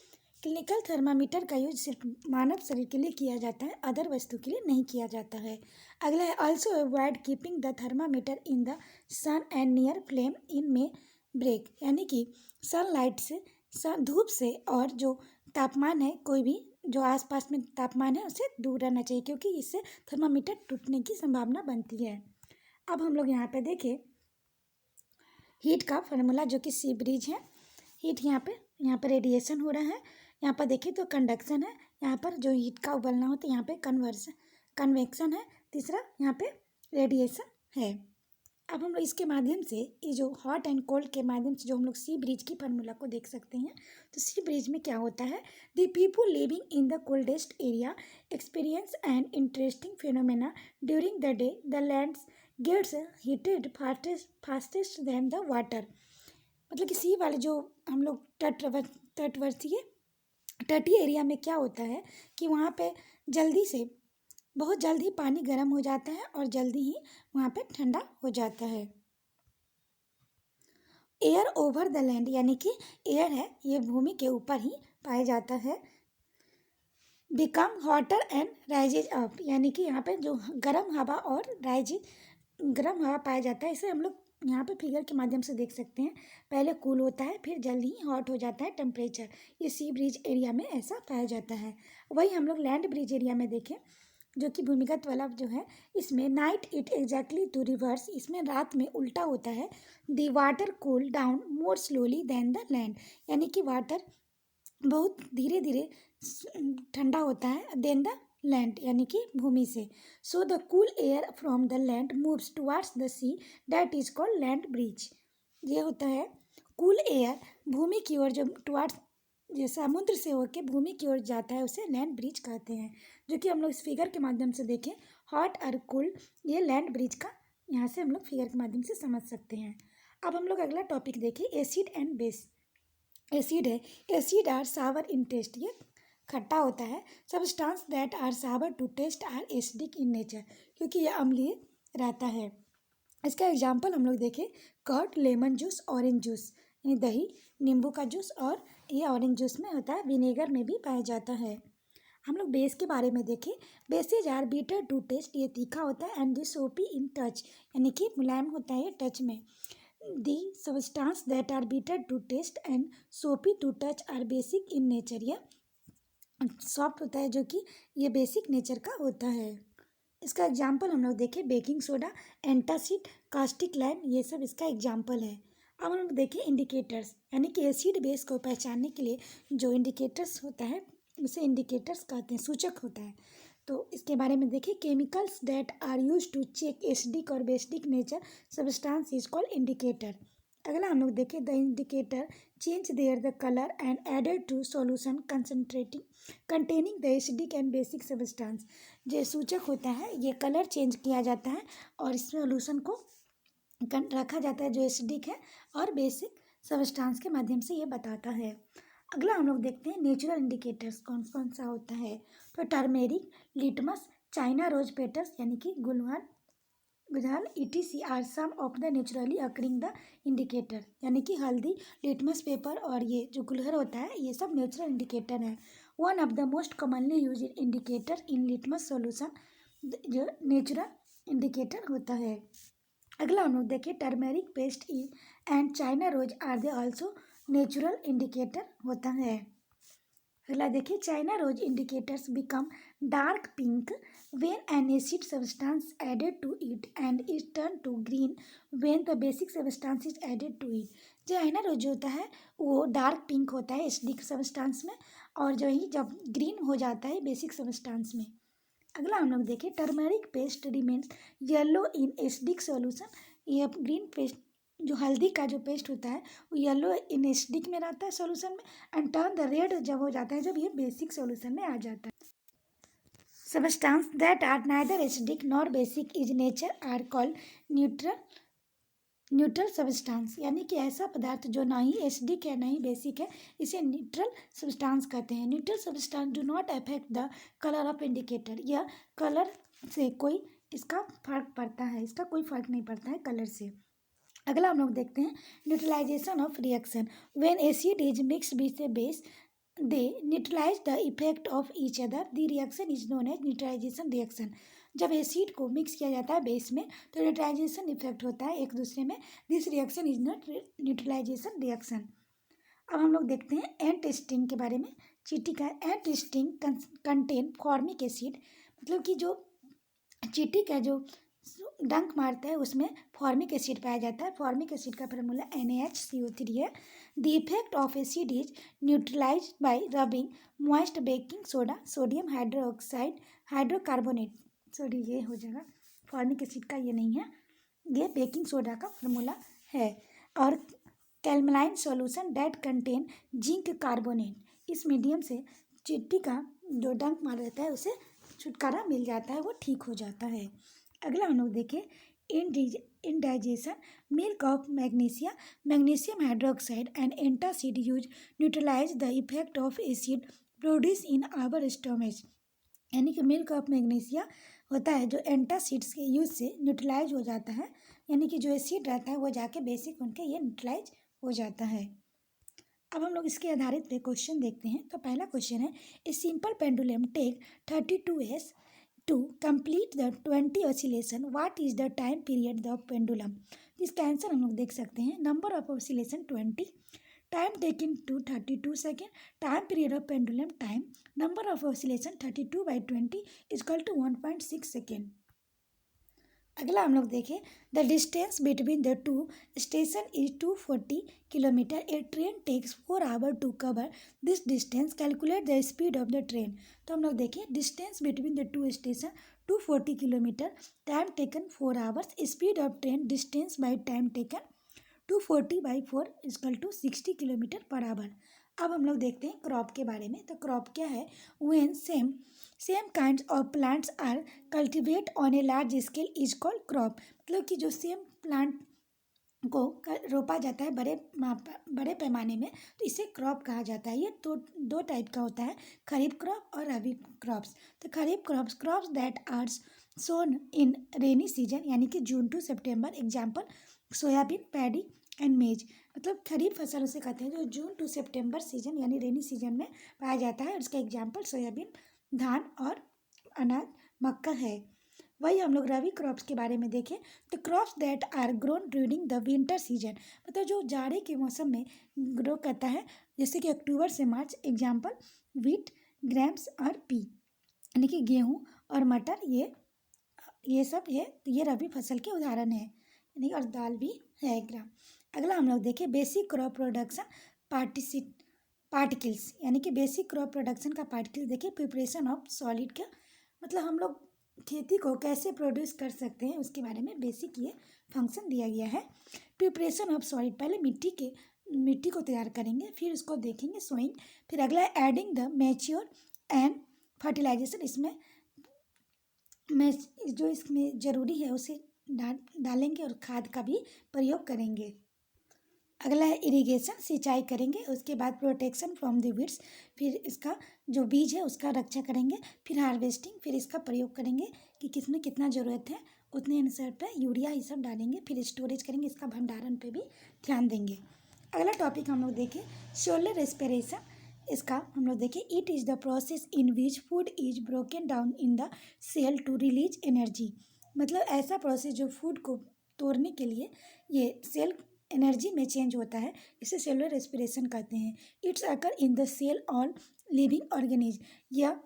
क्लिनिकल थर्मामीटर का यूज सिर्फ मानव शरीर के लिए किया जाता है, अदर वस्तु के लिए नहीं किया जाता है। अगला है, also avoid keeping the thermometer in the sun and near flame in में ब्रेक। यानी कि सनलाइट से, धूप से और जो तापमान है, कोई भी जो आसपास में तापमान है उससे दूर रहना चाहिए, क्योंकि इससे थर्मामीटर टूटने की संभावना बनती है। अब हम लोग यहाँ पे देखें हीट का फार्मूला, जो कि सी ब्रिज है। हीट यहाँ पे रेडिएशन हो रहा है, यहाँ पर देखिए तो कंडक्शन है, यहाँ पर जो हीट का उबलना होता है यहाँ पे कन्वेक्शन है, तीसरा यहाँ पे रेडिएशन है। अब हम लोग इसके माध्यम से, ये जो हॉट एंड कोल्ड के माध्यम से जो हम लोग सी ब्रिज की फार्मूला को देख सकते हैं। तो सी ब्रिज में क्या होता है, the people living in the coldest area experience an interesting phenomena during the day, the land gets heated fastest than the water. मतलब कि सी वाले जो हम लोग तटीय एरिया में क्या होता है कि वहाँ पे बहुत जल्दी पानी गर्म हो जाता है और जल्दी ही वहाँ पे ठंडा हो जाता है। एयर ओवर द लैंड, यानी कि एयर है ये भूमि के ऊपर ही पाया जाता है। Become hotter and rises up, यानी कि यहाँ पे जो गर्म हवा और गर्म हवा पाया जाता है, इसे हम लोग यहाँ पे फिगर के माध्यम से देख सकते हैं। पहले कूल होता है, फिर जल्दी ही हॉट हो जाता है टेम्परेचर। ये सी ब्रिज एरिया में ऐसा पाया जाता है। वही हम लोग लैंड ब्रिज एरिया में देखें, जो कि भूमिगत वाला जो है, इसमें night it exactly to reverse, इसमें रात में उल्टा होता है। The water cool down more slowly than the land, यानी कि वाटर बहुत धीरे धीरे ठंडा होता है देन द लैंड, यानी कि भूमि से। So the cool air from the land moves towards the sea, that is called land breeze. ये होता है कूल एयर भूमि की ओर जो टुवार्ड्स जो समुद्र से होकर भूमि की ओर जाता है उसे लैंड ब्रिज कहते हैं, जो कि हम लोग इस फिगर के माध्यम से देखें हॉट और कोल्ड, ये लैंड ब्रिज का यहाँ से हम लोग फिगर के माध्यम से समझ सकते हैं। अब हम लोग अगला टॉपिक देखें एसिड एंड बेस। एसिड है, acid are sour in taste, ये खट्टा होता है। Substance that are sour to taste are acidic in nature, क्योंकि ये अम्लीय रहता है। इसका एग्जाम्पल हम लोग देखें curd, lemon juice, orange juice, यानी दही, नींबू का जूस, और ये ऑरेंज जूस में होता है, विनेगर में भी पाया जाता है। हम लोग बेस के बारे में देखें, bases are bitter to taste, ये तीखा होता है, एंड दी सोपी इन टच, यानी कि मुलायम होता है ये टच में। The substance that are bitter to taste and soapy to touch are basic in nature, यह सॉफ्ट होता है जो कि ये बेसिक नेचर का होता है। इसका एग्जाम्पल हम लोग देखें baking soda, antacid, caustic lime, ये सब इसका एग्जाम्पल है। अब हम लोग देखें इंडिकेटर्स, यानी कि एसिड बेस को पहचानने के लिए जो इंडिकेटर्स होता है उसे इंडिकेटर्स कहते हैं, सूचक होता है। तो इसके बारे में देखिए chemicals that are use to check acidic और basic nature substance is called indicator. अगला हम लोग देखें the indicator change their the colour and added to solution concentrating containing the acidic and basic substance. जो सूचक होता है ये कलर चेंज किया जाता है और इस सॉल्यूशन को रखा जाता है जो एसिडिक है और बेसिक सब्सटेंस के माध्यम से ये बताता है। अगला हम लोग देखते हैं नेचुरल इंडिकेटर्स कौन कौन सा होता है। तो turmeric, litmus, china rose petals, यानी कि गुलहर, etc are some of the naturally occurring the indicator, यानी कि हल्दी, लिटमस पेपर और ये जो गुलहर होता है ये सब नेचुरल इंडिकेटर है। One of the most commonly use indicator in litmus solution जो नेचुरल इंडिकेटर होता है। अगला हम लोग देखिए turmeric paste and china rose are they also natural indicator होता है। अगला देखिए china rose indicators become dark pink when an acid substance added to it and is turned to green when the basic substance is added to it। जो China rose होता है वो dark pink होता है एसिडिक सब्सटेंस में, और जो ही जब ग्रीन हो जाता है बेसिक सब्सटेंस में। अगला हम लोग देखें turmeric paste remains yellow in acidic solution. ये ग्रीन पेस्ट जो हल्दी का जो पेस्ट होता है वो येलो इन एसिडिक में रहता है सॉल्यूशन में, एंड टर्न द रेड जब हो जाता है जब ये बेसिक सॉल्यूशन में आ जाता है। Substance that are neither acidic nor basic is nature are called neutral substance, यानी कि ऐसा पदार्थ जो ना ही एसिडिक है ना ही बेसिक है इसे न्यूट्रल सब्सटेंस कहते हैं। Neutral substance do not affect the colour of indicator, यह कलर से कोई इसका फर्क पड़ता है, इसका कोई फर्क नहीं पड़ता है कलर से। अगला हम लोग देखते हैं neutralization of reaction. When acid is mixed with a base they neutralize the effect of each other, the reaction is known as neutralization reaction. जब एसिड को मिक्स किया जाता है बेस में तो न्यूट्रलाइजेशन इफेक्ट होता है एक दूसरे में, this reaction is not neutralization reaction. अब हम लोग देखते हैं एंट स्टिंग के बारे में। चींटी का एंट स्टिंग कंटेन फॉर्मिक एसिड, मतलब कि जो चींटी का जो डंक मारता है उसमें फॉर्मिक एसिड पाया जाता है। फॉर्मिक एसिड का फार्मूला NaHCO3 है। The effect of acid is neutralize by rubbing moist baking soda sodium hydroxide hydrocarbonate, sorry ये हो जाएगा फॉर्मिक एसिड का, ये नहीं है, ये बेकिंग सोडा का फार्मूला है। और calamine solution that contain zinc carbonate, इस मीडियम से चिट्टी का जो डंक मार रहता है उसे छुटकारा मिल जाता है, वो ठीक हो जाता है। अगला हम लोग देखें indigestion milk of magnesium hydroxide and antacid use neutralize the effect of acid produce in our stomach, यानी कि मिल्क ऑफ मैग्नीशिया होता है जो एंटासिड्स के यूज से न्यूट्रलाइज हो जाता है, यानी कि जो एसिड रहता है वो जाके बेसिक बनके ये न्यूट्रलाइज हो जाता है। अब हम लोग इसके आधारित पे क्वेश्चन देखते हैं। तो पहला क्वेश्चन है a simple pendulum take 32 years to complete the 20 oscillation, what is the time period of pendulum। इसका आंसर हम लोग देख सकते हैं number of oscillation 20, time taken to 32 second, time period of pendulum time, number of oscillation 32/20 equal to 1.6 second. अगला हम लोग देखें the distance between the two station is 240 kilometre, a train takes 4 hours to cover this distance, calculate the speed of the train. तो हम लोग देखें distance between the two station 240 kilometre, time taken 4 hours, speed of train distance by time taken 240/4 = 60 kilometre per hour. अब हम लोग देखते हैं crop के बारे में। तो क्रॉप क्या है? When same kinds of plants are cultivate on a large scale is called crop. मतलब कि जो सेम प्लांट को रोपा जाता है बड़े पैमाने में, तो इसे क्रॉप कहा जाता है। ये दो टाइप का होता है, खरीफ क्रॉप और रबी क्रॉप्स। तो kharif crops that are sown in rainy season, यानी कि June to September. Example soybean, paddy and maize. मतलब खरीफ फसल उसे कहते हैं जो जून टू सितंबर सीजन यानी रेनी सीजन में पाया जाता है। उसका एग्जाम्पल सोयाबीन, धान और अनाज मक्का है। वही हम लोग रबी क्रॉप्स के बारे में देखें तो crops that are grown during the winter season, मतलब जो जाड़े के मौसम में ग्रो करता है, जैसे कि अक्टूबर से मार्च। एग्जाम्पल व्हीट, ग्रैम्स और पी, यानी कि गेहूँ और मटर। ये सब है, तो ये रबी फसल के उदाहरण है, यानी और दाल भी है ग्राम। अगला हम लोग देखें बेसिक क्रॉप प्रोडक्शन पार्टिकल्स, यानी कि बेसिक क्रॉप प्रोडक्शन का पार्टिकल्स देखिए। प्रिपरेशन ऑफ सॉलिड का मतलब हम लोग खेती को कैसे प्रोड्यूस कर सकते हैं उसके बारे में बेसिक ये फंक्शन दिया गया है। प्रिपरेशन ऑफ सॉलिड, पहले मिट्टी को तैयार करेंगे, फिर उसको देखेंगे सोइंग। फिर अगला है adding the manure and fertilization. इसमें जो इसमें ज़रूरी है उसे डालेंगे और खाद का भी प्रयोग करेंगे। अगला है इरिगेशन, सिंचाई करेंगे। उसके बाद प्रोटेक्शन फ्रॉम द वीड्स, फिर इसका जो बीज है उसका रक्षा करेंगे। फिर हार्वेस्टिंग, फिर इसका प्रयोग करेंगे कि किसमें कितना ज़रूरत है उतने अनुसार पे यूरिया ये सब डालेंगे। फिर स्टोरेज करेंगे, इसका भंडारण पे भी ध्यान देंगे। अगला टॉपिक हम लोग देखें सेलुलर रेस्पिरेशन। इसका हम लोग देखें it is the process in which food is broken down in the cell to release energy. मतलब ऐसा प्रोसेस जो फूड को तोड़ने के लिए ये सेल एनर्जी में चेंज होता है, इसे सेलुलर रेस्पिरेशन कहते हैं। It's occur in the cell all living organism, यह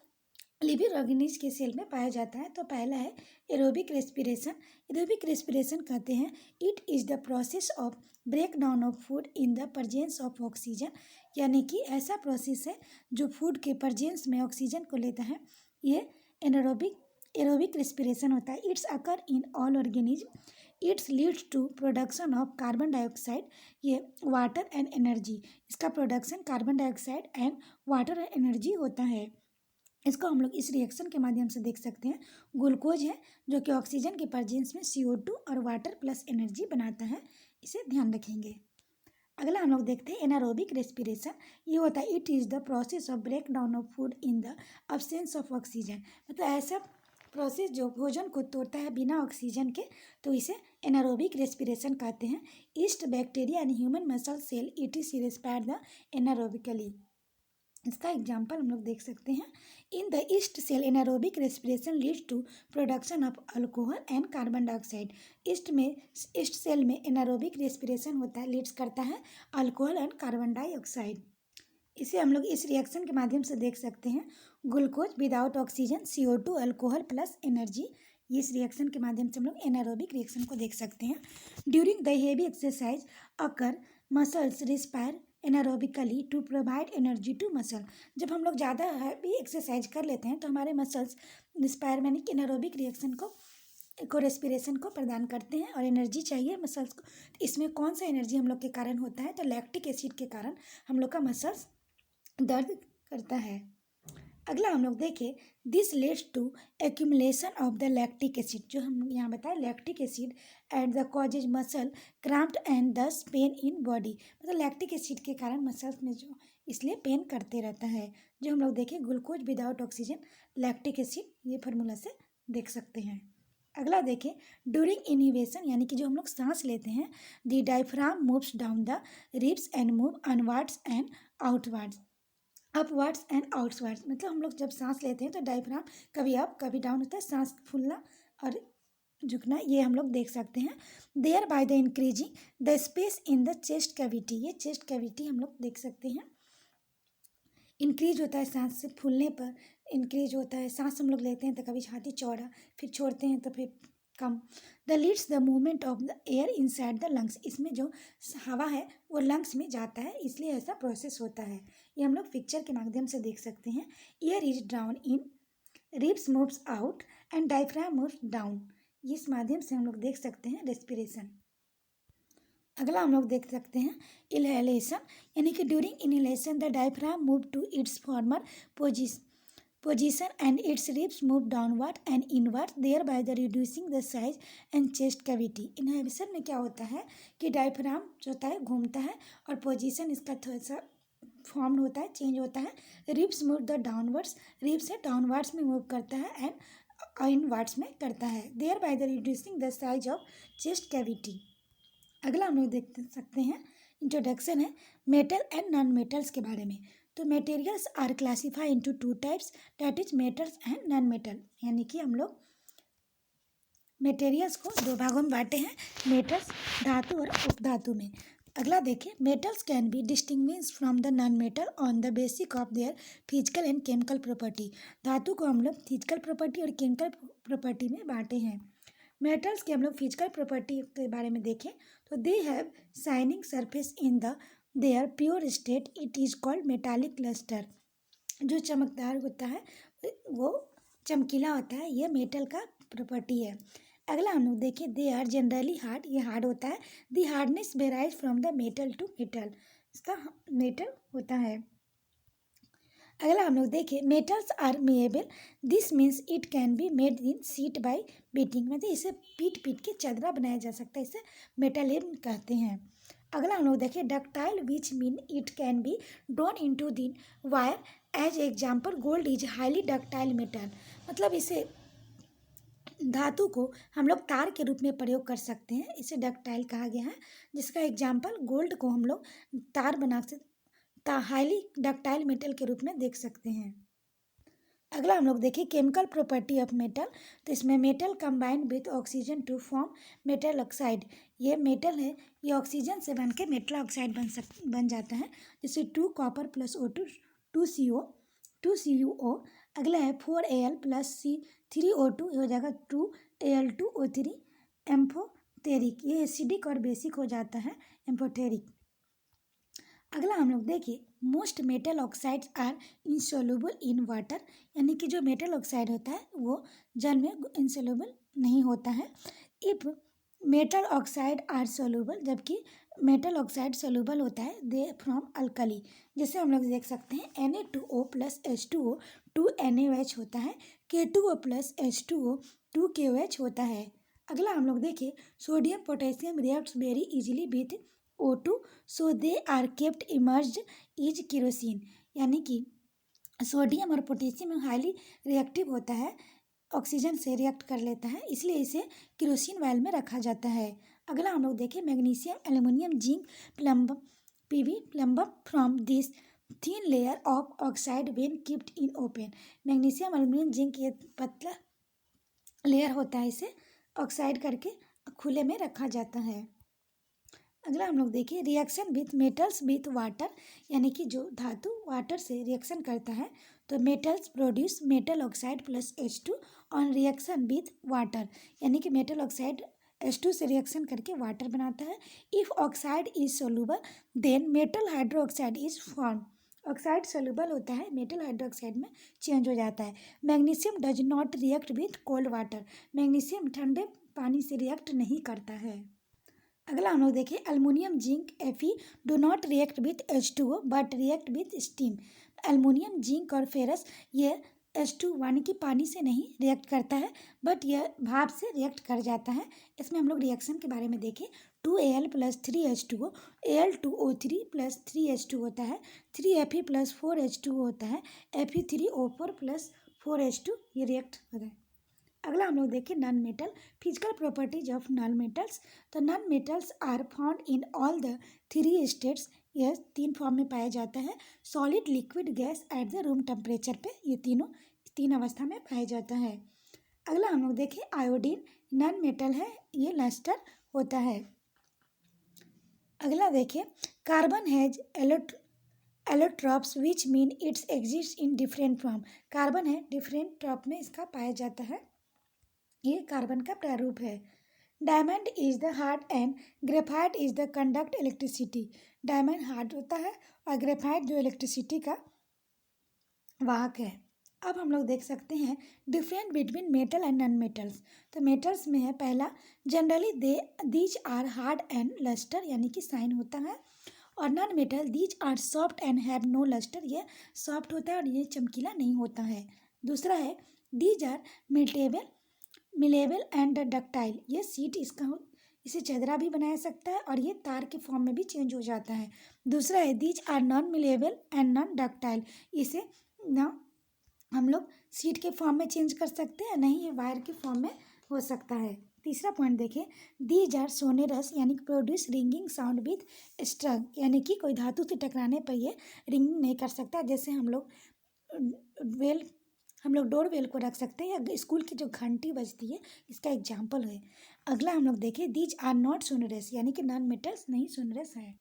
लिविंग ऑर्गेनिज्म के सेल में पाया जाता है। तो पहला है एरोबिक रेस्पिरेशन। एरोबिक रेस्पिरेशन कहते हैं it is the process of break down of food in the presence of oxygen, यानी कि ऐसा प्रोसेस है जो फूड के प्रेजेंस में ऑक्सीजन को लेता है, ये एरोबिक रेस्पिरेशन होता है। It's occur in all organism, it's leads to production of carbon dioxide, ये वाटर एंड एनर्जी। इसका production carbon dioxide and water and energy होता है। इसको हम लोग इस रिएक्शन के माध्यम से देख सकते हैं। ग्लूकोज है जो कि ऑक्सीजन के प्रेजेंस में CO2 और वाटर प्लस एनर्जी बनाता है, इसे ध्यान रखेंगे। अगला हम लोग देखते हैं एनारोबिक रेस्पिरेशन। ये होता है it is the process of break down of food in the absence of oxygen. मतलब ऐसा प्रोसेस जो भोजन को तोड़ता है बिना ऑक्सीजन के, तो इसे एनारोबिक रेस्पिरेशन कहते हैं। Yeast bacteria and human muscle cell ETC respire the anaerobically. इसका एग्जाम्पल हम लोग देख सकते हैं। In the yeast cell anaerobic respiration leads to production of alcohol and carbon dioxide. Yeast cell में एनारोबिक रेस्पिरेशन होता है, लीड्स करता है अल्कोहल एंड कार्बन डाइऑक्साइड। इसे हम लोग इस रिएक्शन के माध्यम से देख सकते हैं। Glucose without oxygen, CO2, alcohol plus energy. इस रिएक्शन के माध्यम से हम लोग एनारोबिक रिएक्शन को देख सकते हैं। During the heavy exercise occur muscles respire anaerobically to provide energy to muscle. जब हम लोग ज़्यादा हैवी एक्सरसाइज कर लेते हैं तो हमारे मसल्स रिस्पायर यानी कि एनारोबिक रिएक्शन को रेस्पिरेशन को प्रदान करते हैं और एनर्जी चाहिए मसल्स को। इसमें कौन सा एनर्जी हम लोग के कारण होता है? तो लैक्टिक एसिड के कारण हम लोग का मसल्स दर्द करता है। अगला हम लोग देखें this leads to accumulation of the lactic acid. जो हम यहाँ बताएं lactic acid at the causes muscle cramped and this pain in body. मतलब लैक्टिक एसिड के कारण मसल्स में जो इसलिए पेन करते रहता है। जो हम लोग देखें glucose without oxygen, lactic acid, ये फार्मूला से देख सकते हैं। अगला देखें ड्यूरिंग इनहिबिशन, यानी कि जो हम लोग सांस लेते हैं, the diaphragm moves down the ribs and move onwards and outwards, upwards and outwards. मतलब हम लोग जब सांस लेते हैं तो डायफ्राम कभी अप कभी डाउन होता है, सांस फूलना और झुकना, ये हम लोग देख सकते हैं। Thereby the increasing the space in the chest cavity, ये चेस्ट कैविटी हम लोग देख सकते हैं। इंक्रीज होता है सांस से फूलने पर, इंक्रीज होता है। सांस हम लोग लेते हैं तो कभी छाती चौड़ा, फिर छोड़ते हैं तो फिर कम। The leads the movement of the air inside the lungs, इसमें जो हवा है वो लंग्स में जाता है, इसलिए ऐसा प्रोसेस होता है। ये हम लोग पिक्चर के माध्यम से देख सकते हैं। Air is down in, ribs moves out and diaphragm moves down. इस माध्यम से हम लोग देख सकते हैं रेस्पिरेशन। अगला हम लोग देख सकते हैं इनहेलेशन, यानी कि during inhalation the diaphragm move to its former position and its ribs move downward and inward thereby the reducing the size and chest cavity. Inhalation में क्या होता है कि डायफ्राम जो होता है घूमता है और पोजीशन इसका थोड़ा सा फॉर्म होता है, चेंज होता है। Ribs move the downwards, ribs है डाउनवर्ड्स में मूव करता है एंड इनवर्ड्स में करता है, thereby the reducing the size of chest cavity. अगला हम लोग देख सकते हैं इंट्रोडक्शन है मेटल एंड नॉन मेटल्स के बारे में। तो materials are classify into two types, that is metals and non metal, यानी कि हम लोग मटेरियल्स को दो भागों में बांटे हैं, मेटल्स धातु और उपधातु में। अगला देखिए metals can be distinguished from the non metal on the basic of their physical and chemical property. धातु को हम लोग फिजिकल प्रॉपर्टी और केमिकल प्रॉपर्टी में बांटे हैं। मेटल्स के हम लोग फिजिकल प्रॉपर्टी के बारे में देखें तो they have shining surface in the their pure state, it is called metallic cluster. जो चमकदार होता है वो चमकीला होता है, ये मेटल का प्रॉपर्टी है। अगला हम लोग देखें दे आर जनरली हार्ड, ये हार्ड होता है। The hardness varies from the metal to metal, इसका मेटल होता है। अगला हम लोग देखें metals are malleable, this means it can be made in sheet by beating, मतलब इसे पीट पीट के चादरा बनाया जा सकता है, इसे मेटलिन कहते हैं। अगला हम लोग देखें ductile which mean it can be drawn into the wire, as example gold is highly ductile metal, मतलब इसे धातु को हम लोग तार के रूप में प्रयोग कर सकते हैं, इसे डक्टाइल कहा गया है, जिसका एग्जाम्पल गोल्ड को हम लोग तार बना सकते हाईली डक्टाइल मेटल के रूप में देख सकते हैं। अगला हम लोग देखें केमिकल प्रॉपर्टी ऑफ मेटल, तो इसमें metal combined with oxygen to form metal oxide, ये मेटल है ये ऑक्सीजन से बन के मेटल ऑक्साइड बन जाता है, जैसे 2 कॉपर प्लस O2 2 CuO। अगला है 4Al प्लस 3O2, ये हो जाएगा 2Al2O3 एम्फोटेरिक, ये एसिडिक और बेसिक हो जाता है एम्फोटेरिक। अगला हम लोग देखिए most metal oxides are insoluble in water, यानी कि जो मेटल ऑक्साइड होता है वो जल में इंसोल्यूबल नहीं होता है। If metal oxide are soluble, जबकि मेटल ऑक्साइड सोल्यूबल होता है दे फ्रॉम अल्कली, जैसे हम लोग देख सकते हैं Na2O प्लस H2O 2NaOH होता है, K2O प्लस H2O 2KOH होता है। अगला हम लोग देखिए sodium potassium reacts very easily with O2 so they are kept immersed is kerosene, यानी कि सोडियम और पोटेशियम हाईली रिएक्टिव होता है, ऑक्सीजन से रिएक्ट कर लेता है, इसलिए इसे केरोसिन वायल में रखा जाता है। अगला हम लोग देखें magnesium aluminium zinc plumbum plumbum from this thin layer of oxide when keeped in open. Magnesium aluminium zinc ये पतला लेयर होता है, इसे ऑक्साइड करके खुले में रखा जाता है। अगला हम लोग देखिए reaction with metals with water, यानी कि जो धातु वाटर से रिएक्शन करता है तो metals produce metal oxide plus H2 on reaction with water, यानी कि मेटल ऑक्साइड H2 से रिएक्शन करके वाटर बनाता है। If oxide is soluble then metal hydroxide is form, oxide soluble होता है मेटल हाइड्रोक्साइड में चेंज हो जाता है। Magnesium does not react with cold water, magnesium ठंडे पानी से रिएक्ट नहीं करता है। अगला हम लोग देखिए aluminium zinc Fe do not react with H2O but react with steam. Aluminium zinc और फेरस ये H2 यानी कि पानी से नहीं रिएक्ट करता है, बट यह भाप से रिएक्ट कर जाता है। इसमें हम लोग रिएक्शन के बारे में देखें 2Al plus 3H2O, Al2O3 plus 3H2 होता है, 3Fe प्लस 4H2O होता है, Fe3O4 प्लस 4H2 ये रिएक्ट होता है। अगला हम लोग देखें non metal physical properties of non metals, तो non metals are found in all the 3 states, यह 3 फॉर्म में पाया जाता है, solid liquid gas at the room temperature पे, ये तीनों 3 अवस्था में पाया जाता है। अगला हम लोग देखें आयोडीन नॉन मेटल है, ये लस्टर होता है। अगला देखें carbon has allotropes which mean it's exist in different form, carbon है डिफरेंट ट्रॉप में इसका पाया जाता है, ये कार्बन का प्रारूप है। Diamond is the hard and graphite is the conduct electricity, diamond hard होता है और ग्रेफाइट जो इलेक्ट्रिसिटी का वाहक है। अब हम लोग देख सकते हैं different between metal and non metals. तो मेटल्स में है पहला, generally these are hard and luster, यानी कि साइन होता है। और non metal, these are soft and have no luster, ये सॉफ्ट होता है और ये चमकीला नहीं होता है। दूसरा है दीज आर मिलेबल एंड डक्टाइल, ये सीट इसे चदरा भी बनाया सकता है और ये तार के फॉर्म में भी चेंज हो जाता है। दूसरा है these are non malleable and non ductile, इसे ना हम लोग सीट के फॉर्म में चेंज कर सकते हैं, नहीं ये वायर के फॉर्म में हो सकता है। तीसरा पॉइंट देखें, दीज आर सोनेरस, यानी कि प्रोड्यूस रिंगिंग साउंड विथ स्ट्रग, यानी कि कोई धातु से टकराने पर ये रिंगिंग नहीं कर सकता। जैसे हम लोग डोर बेल को रख सकते हैं या स्कूल की जो घंटी बजती है, इसका एग्जाम्पल है। अगला हम लोग देखें, दीज आर नॉट सोनरस, यानी कि नॉन मेटल्स नहीं सोनरस है।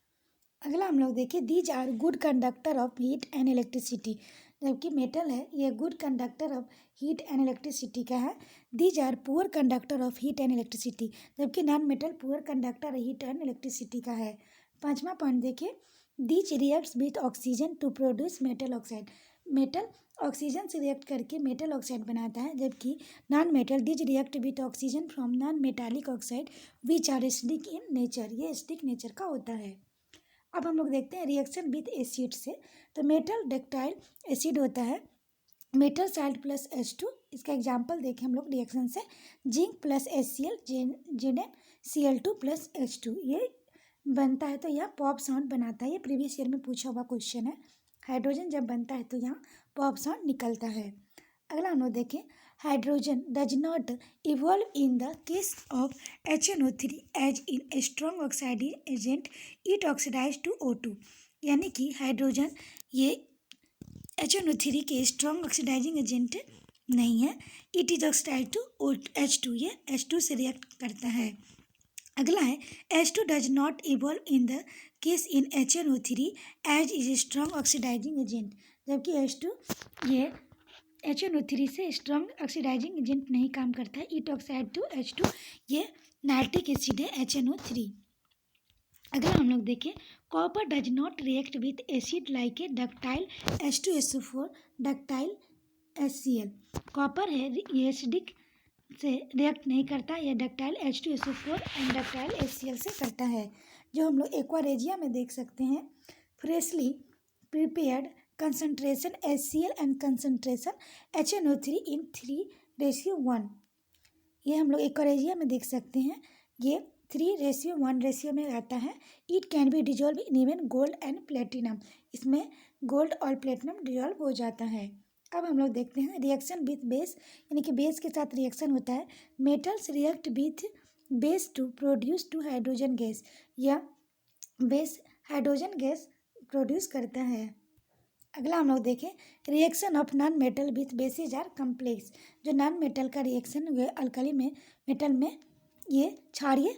अगला हम लोग देखें, these are good conductor of heat and electricity, जबकि मेटल है ये good conductor of heat and electricity का है। These are poor conductor of heat and electricity, जबकि non metal poor conductor heat and electricity का है। पांचवा पॉइंट देखिए, these reacts with oxygen to produce metal oxide, metal oxygen से react करके metal oxide बनाता है, जबकि non metal these react with oxygen from non metallic oxide which are acidic in nature, ये एसिडिक नेचर का होता है। अब हम लोग देखते हैं रिएक्शन विथ एसिड से। तो मेटल डक्टाइल एसिड होता है, मेटल साल्ट प्लस H2, इसका एग्जांपल देखें हम लोग रिएक्शन से, zinc plus HCl Zn Cl2 plus H2, ये बनता है तो यह पॉप साउंड बनाता है। ये प्रीवियस ईयर में पूछा हुआ क्वेश्चन है। हाइड्रोजन जब बनता है तो यहाँ पॉप साउंड निकलता है। अगला हम लोग देखें, hydrogen does not evolve in the case of HNO3 as in strong oxidising agent, it oxidise to O2, यानी कि हाइड्रोजन ये HNO3 के स्ट्रॉन्ग ऑक्सीडाइजिंग एजेंट नहीं है, it is oxidise to H2, ये H2 से रिएक्ट करता है। अगला है H2 does not evolve in the case in HNO3 as is strong oxidizing agent, जबकि H2 ये HNO3 से स्ट्रॉन्ग ऑक्सीडाइजिंग एजेंट नहीं काम करता है, इट ऑक्साइड टू H2, ये नाइट्रिक एसिड है HNO3। अगला हम लोग देखें, copper does not react with acid like a ductile H2SO4 ductile HCl, copper है ये एसिडिक से रिएक्ट नहीं करता, यह ductile H2SO4 and ductile HCl से करता है, जो हम लोग एक्वारेजिया में देख सकते हैं। Freshly prepared concentration HCl and concentration HNO3 इन 3:1, ये हम लोग एक्वारेजिया में देख सकते हैं, ये 3:1 रेशियो में रहता है। It can be dissolve in even gold and platinum, इसमें गोल्ड और प्लेटिनम डिजॉल्व हो जाता है। अब हम लोग देखते हैं रिएक्शन विथ बेस, यानी कि बेस के साथ रिएक्शन होता है। Metals react with base to produce to hydrogen gas, या बेस हाइड्रोजन गैस प्रोड्यूस करता है। अगला हम लोग देखें, reaction of non metal with basis are complex, जो नॉन मेटल का रिएक्शन हुए अल्कली में मेटल में ये क्षारीय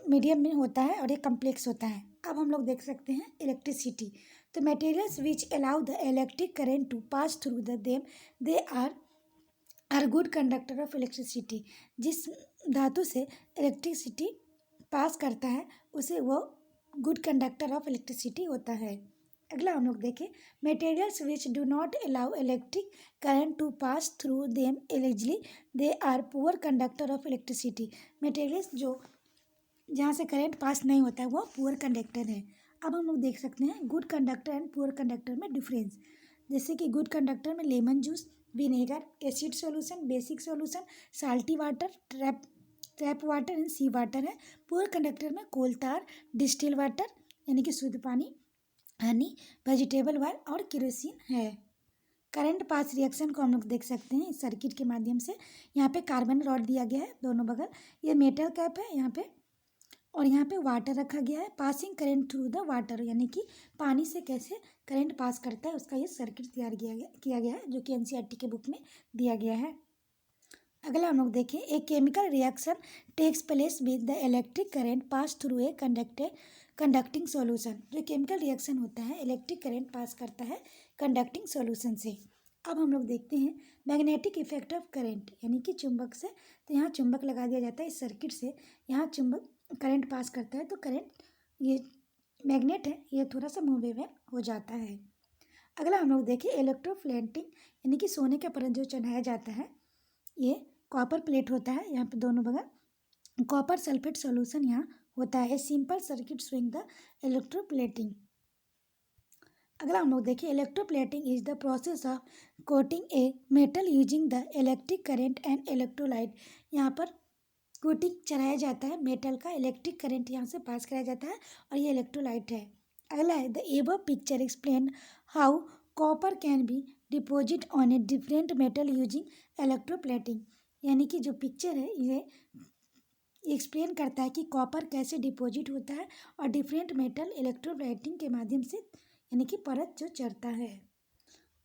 मीडियम में होता है और ये कम्प्लेक्स होता है। अब हम लोग देख सकते हैं इलेक्ट्रिसिटी। तो materials which allow the electric current to pass through the them, they are good conductor of electricity, जिस धातु से इलेक्ट्रिसिटी पास करता है उसे वो गुड कंडक्टर ऑफ इलेक्ट्रिसिटी होता है। अगला हम लोग देखें, materials which do not allow electric current to pass through them easily, they are poor conductor of electricity, materials जो जहाँ से करंट पास नहीं होता है वो पुअर कंडक्टर है। अब हम लोग देख सकते हैं good conductor and poor conductor में डिफरेंस, जैसे कि गुड कंडक्टर में lemon juice, vinegar, acid solution, basic solution, salty water, trap water and sea water है। पुअर कंडक्टर में कोल तार, डिस्टिल वाटर यानी कि शुद्ध पानी, हनी, वेजिटेबल ऑयल और केरोसिन है। करंट पास रिएक्शन को हम लोग देख सकते हैं इस सर्किट के माध्यम से। यहाँ पे कार्बन रॉड दिया गया है दोनों बगल, ये मेटल कैप है यहाँ पे, और यहाँ पे वाटर रखा गया है। Passing current through the water, यानी कि पानी से कैसे करंट पास करता है उसका ये सर्किट तैयार किया गया है, जो कि NCERT के बुक में दिया गया है। अगला हम लोग देखें, एक chemical reaction takes place with the electric current pass through a conducting solution, जो केमिकल रिएक्शन होता है इलेक्ट्रिक करंट पास करता है कंडक्टिंग सॉल्यूशन से। अब हम लोग देखते हैं मैग्नेटिक इफेक्ट ऑफ करंट, यानी कि चुंबक से, तो यहाँ चुंबक लगा दिया जाता है इस सर्किट से, यहाँ चुंबक करंट पास करता है तो करंट ये मैग्नेट है ये थोड़ा सा मूवेबल हो जाता है। अगला हम लोग देखें इलेक्ट्रोप्लेटिंग, यानी कि सोने के परत जो चढ़ाया जाता है, ये कॉपर प्लेट होता है यहाँ पे दोनों बगल, कॉपर सल्फेट सॉल्यूशन यहाँ होता है। Simple circuit showing the electroplating. अगला हम लोग देखिए electroplating is the process of coating a metal using the electric current and electrolyte. यहाँ पर कोटिंग चढ़ाया जाता है मेटल का, इलेक्ट्रिक करंट यहाँ से पास कराया जाता है और ये इलेक्ट्रोलाइट है। अगला है the above picture explain how copper can be deposit on a different metal using electroplating. यानी कि जो पिक्चर है ये एक्सप्लेन करता है कि कॉपर कैसे डिपॉजिट होता है और डिफरेंट मेटल इलेक्ट्रोप्लेटिंग के माध्यम से, यानी कि परत जो चढ़ता है।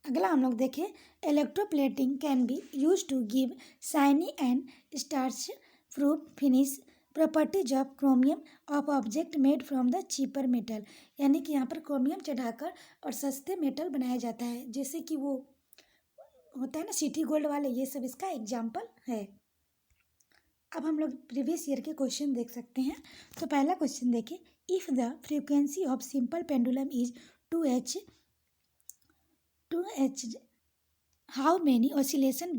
अगला हम लोग देखें electroplating can be use to give shiny and scratch proof finish properties of chromium of object made from the cheaper metal. यानी कि यहाँ पर क्रोमियम चढ़ाकर और सस्ते मेटल बनाया जाता है, जैसे कि वो होता है ना सिटी गोल्ड वाले, ये सब इसका एग्जाम्पल है। अब हम लोग प्रीवियस ईयर के क्वेश्चन देख सकते हैं। तो पहला क्वेश्चन देखिए, if the frequency of simple pendulum is 2h how many oscillation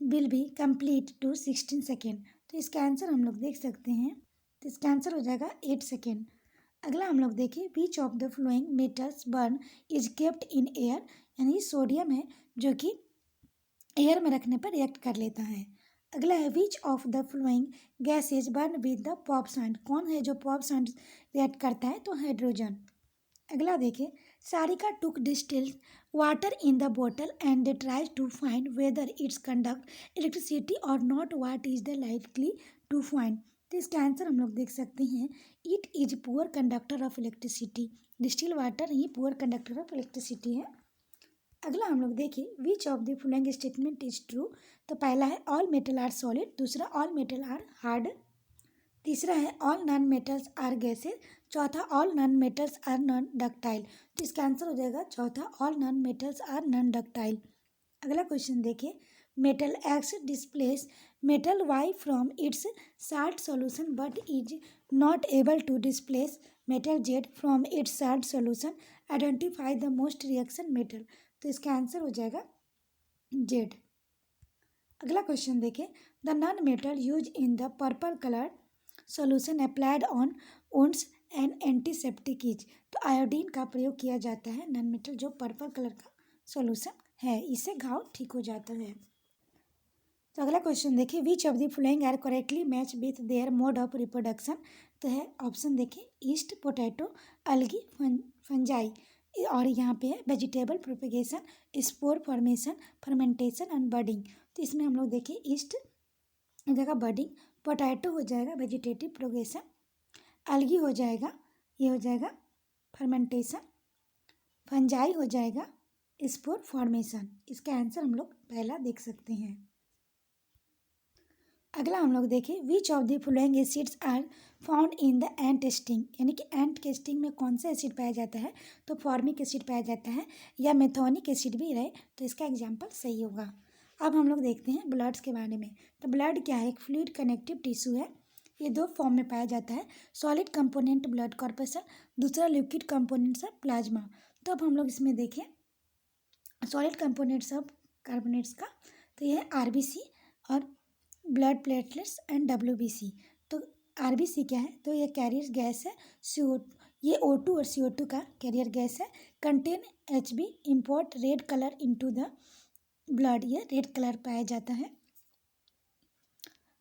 will be complete to 16 second. तो इसका आंसर हम लोग देख सकते हैं, तो इसका आंसर हो जाएगा 8 सेकेंड। अगला हम लोग देखिए which of the flowing metals burn is kept in air. यानी सोडियम है जो कि एयर में रखने पर रिएक्ट कर लेता है। अगला है which of the flowing gases burn with the pop sound. कौन है जो पॉप साउंड रिएक्ट करता है, तो हाइड्रोजन। अगला देखिए Sarika took distilled water in the बोतल and they tries to find whether its conduct electricity और not, what is the likely to find. तो इसका आंसर हम लोग देख सकते हैं, it is poor conductor of electricity. Distil water ही पुअर कंडक्टर ऑफ इलेक्ट्रिसिटी है। अगला हम लोग देखिए which of the following statement is true. तो पहला है ऑल मेटल आर सॉलिड, दूसरा ऑल मेटल आर हार्ड, तीसरा है all non metals are gases, चौथा all non metals are non ductile. तो इसका आंसर हो जाएगा चौथा all non metals are non ductile. अगला क्वेश्चन देखिए metal X displace metal Y from its salt solution but is not able to displace metal Z from its salt solution, identify the most reaction metal. तो इसका answer हो जाएगा Z. अगला question देखिए the non metal use in the purple colour solution applied on wounds and antiseptic is. तो iodine का प्रयोग किया जाता है नॉन मेटल जो पर्पल कलर का सॉल्यूशन है, इससे घाव ठीक हो जाता है। तो अगला क्वेश्चन देखिए which of the following are correctly match with their mode of reproduction. तो है ऑप्शन देखिए ईस्ट, पोटैटो, अलगी, फंजाई, और यहाँ पे है vegetable propagation, spore formation, fermentation and budding. तो इसमें हम लोग देखिए ईस्ट हो जाएगा बर्डिंग, पोटैटो हो जाएगा वेजिटेटिव प्रोग्रेशन, अलगी हो जाएगा, ये हो जाएगा फर्मेंटेशन, फंजाई हो जाएगा स्पोर फॉर्मेशन। इसका आंसर हम लोग पहला देख सकते हैं। अगला हम लोग देखें which of the following acids are found in the ant sting. यानी कि एंट के स्टिंग में कौन सा एसिड पाया जाता है, तो फॉर्मिक एसिड पाया जाता है, या मेथोनिक एसिड भी रहे तो इसका एग्जाम्पल सही होगा। अब हम लोग देखते हैं ब्लड्स के बारे में। तो ब्लड क्या है, एक फ्लूइड कनेक्टिव टिश्यू है, ये दो फॉर्म में पाया जाता है, सॉलिड कंपोनेंट ब्लड कॉर्पसल, दूसरा लिक्विड कंपोनेंट्स है प्लाज्मा। तो अब हम लोग इसमें देखें सॉलिड कंपोनेंट्स ऑफ कार्बोनेट्स का, तो ये है आरबीसी और ब्लड प्लेटलेट्स एंड डब्ल्यूबीसी। तो आरबीसी क्या है, तो ये कैरियर गैस है, ये O2 और CO2 का कैरियर गैस है, contain HB, import red colour into the blood, ये रेड कलर पाया जाता है।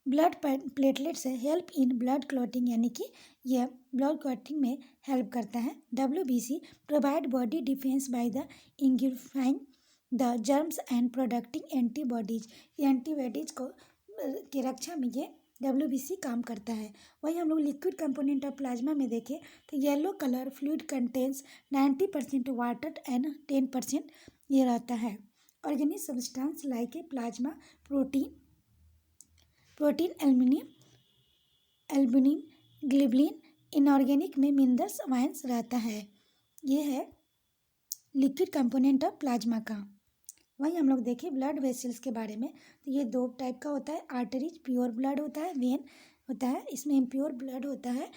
ब्लड प्लेटलेट्स है हेल्प इन ब्लड क्लॉटिंग, यानी कि यह ब्लड क्लॉटिंग में हेल्प करता है। WBC provide body defence by the engulfing the germs and producing antibodies, antibodies को की रक्षा में ये WBC काम करता है। वही हम लोग लिक्विड कंपोनेंट ऑफ प्लाज्मा में देखें तो yellow colour fluid contains 90% water and 10% ये रहता है। Organic substance like a plasma protein, albumin, globulin, inorganic में मिनरल्स वाइंस रहता है। ये है लिक्विड कंपोनेंट ऑफ प्लाज्मा का। वही हम लोग देखें ब्लड वेसल्स के बारे में, तो ये दो टाइप का होता है, आर्टरीज प्योर ब्लड होता है, वेन होता है, इसमें इम्प्योर ब्लड होता है।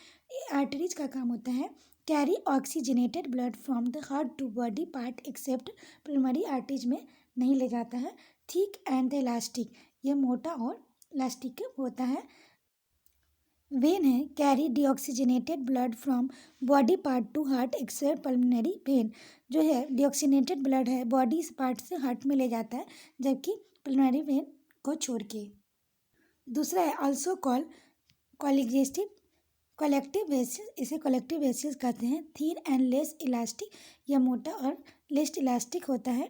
आर्टरीज का काम होता है carry oxygenated blood from the heart to body part except pulmonary arteries में नहीं ले जाता है। थिक एंड इलास्टिक, ये मोटा और इलास्टिक होता है। वेन है carry deoxygenated blood from body part two heart accept pulmonary vein, जो है डीऑक्सीजनेटेड ब्लड है बॉडी पार्ट से हार्ट में ले जाता है, जबकि पल्मोनरी वेन को छोड़ के। दूसरा है ऑल्सो कॉल कलेक्टिव वेसिस, इसे कलेक्टिव वेसिस कहते हैं। थिन एंड लेस इलास्टिक, यह मोटा और लेस इलास्टिक होता है।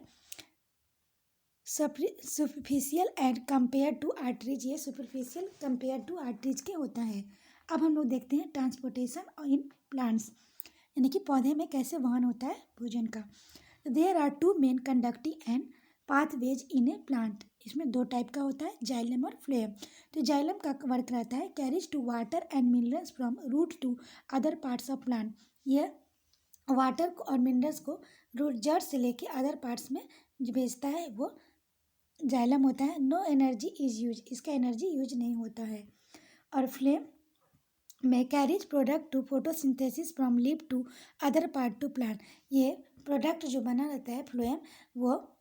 Superficial and compare to arteries, ये सुपरफिशियल कंपेयर टू आर्टरीज के होता है। अब हम लोग देखते हैं ट्रांसपोर्टेशन इन प्लांट्स, यानी कि पौधे में कैसे वहन होता है भोजन का। There are two main conducting and pathways in a plant, इसमें दो टाइप का होता है, जाइलम और फ्लोएम। तो जाइलम का वर्क रहता है carries to water and minerals from root to other parts of plant, यह वाटर और मिनरल्स को रूट जड़ से लेके अदर पार्ट्स में जो भेजता है वो जाइलम होता है। नो एनर्जी इज यूज, इसका एनर्जी यूज नहीं होता है। और फ्लेम में carries product to photosynthesis from leaf to other part to plant, ये प्रोडक्ट जो बना रहता है फ्लोएम, वो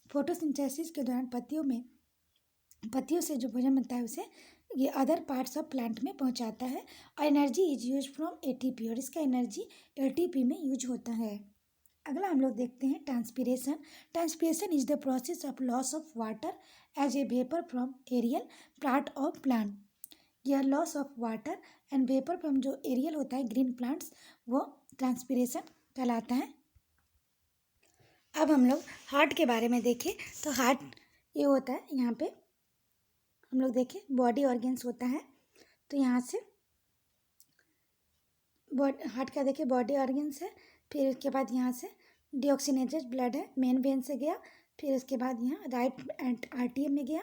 फोटोसिंथेसिस के दौरान पत्तियों से जो भोजन बनता है उसे ये अदर पार्ट्स ऑफ प्लांट में पहुंचाता है। और energy is use from ATP, और इसका एनर्जी एटीपी में यूज होता है। अगला हम लोग देखते हैं transpiration. Transpiration is the process of loss of water as a vapour from aerial part of plant, यह loss of water and vapour from जो एरियल होता है ग्रीन प्लांट्स, वो ट्रांसपीरेशन कहलाता है। अब हम लोग हार्ट के बारे में देखें तो हार्ट ये होता है, यहाँ पे हम लोग देखें बॉडी ऑर्गेन्स होता है। तो यहाँ से हार्ट का देखिए बॉडी ऑर्गेन्स है, फिर उसके बाद यहाँ से डीऑक्सीनेटेड ब्लड है, मेन वेन से गया, फिर उसके बाद यहाँ राइट आर्टियम में गया,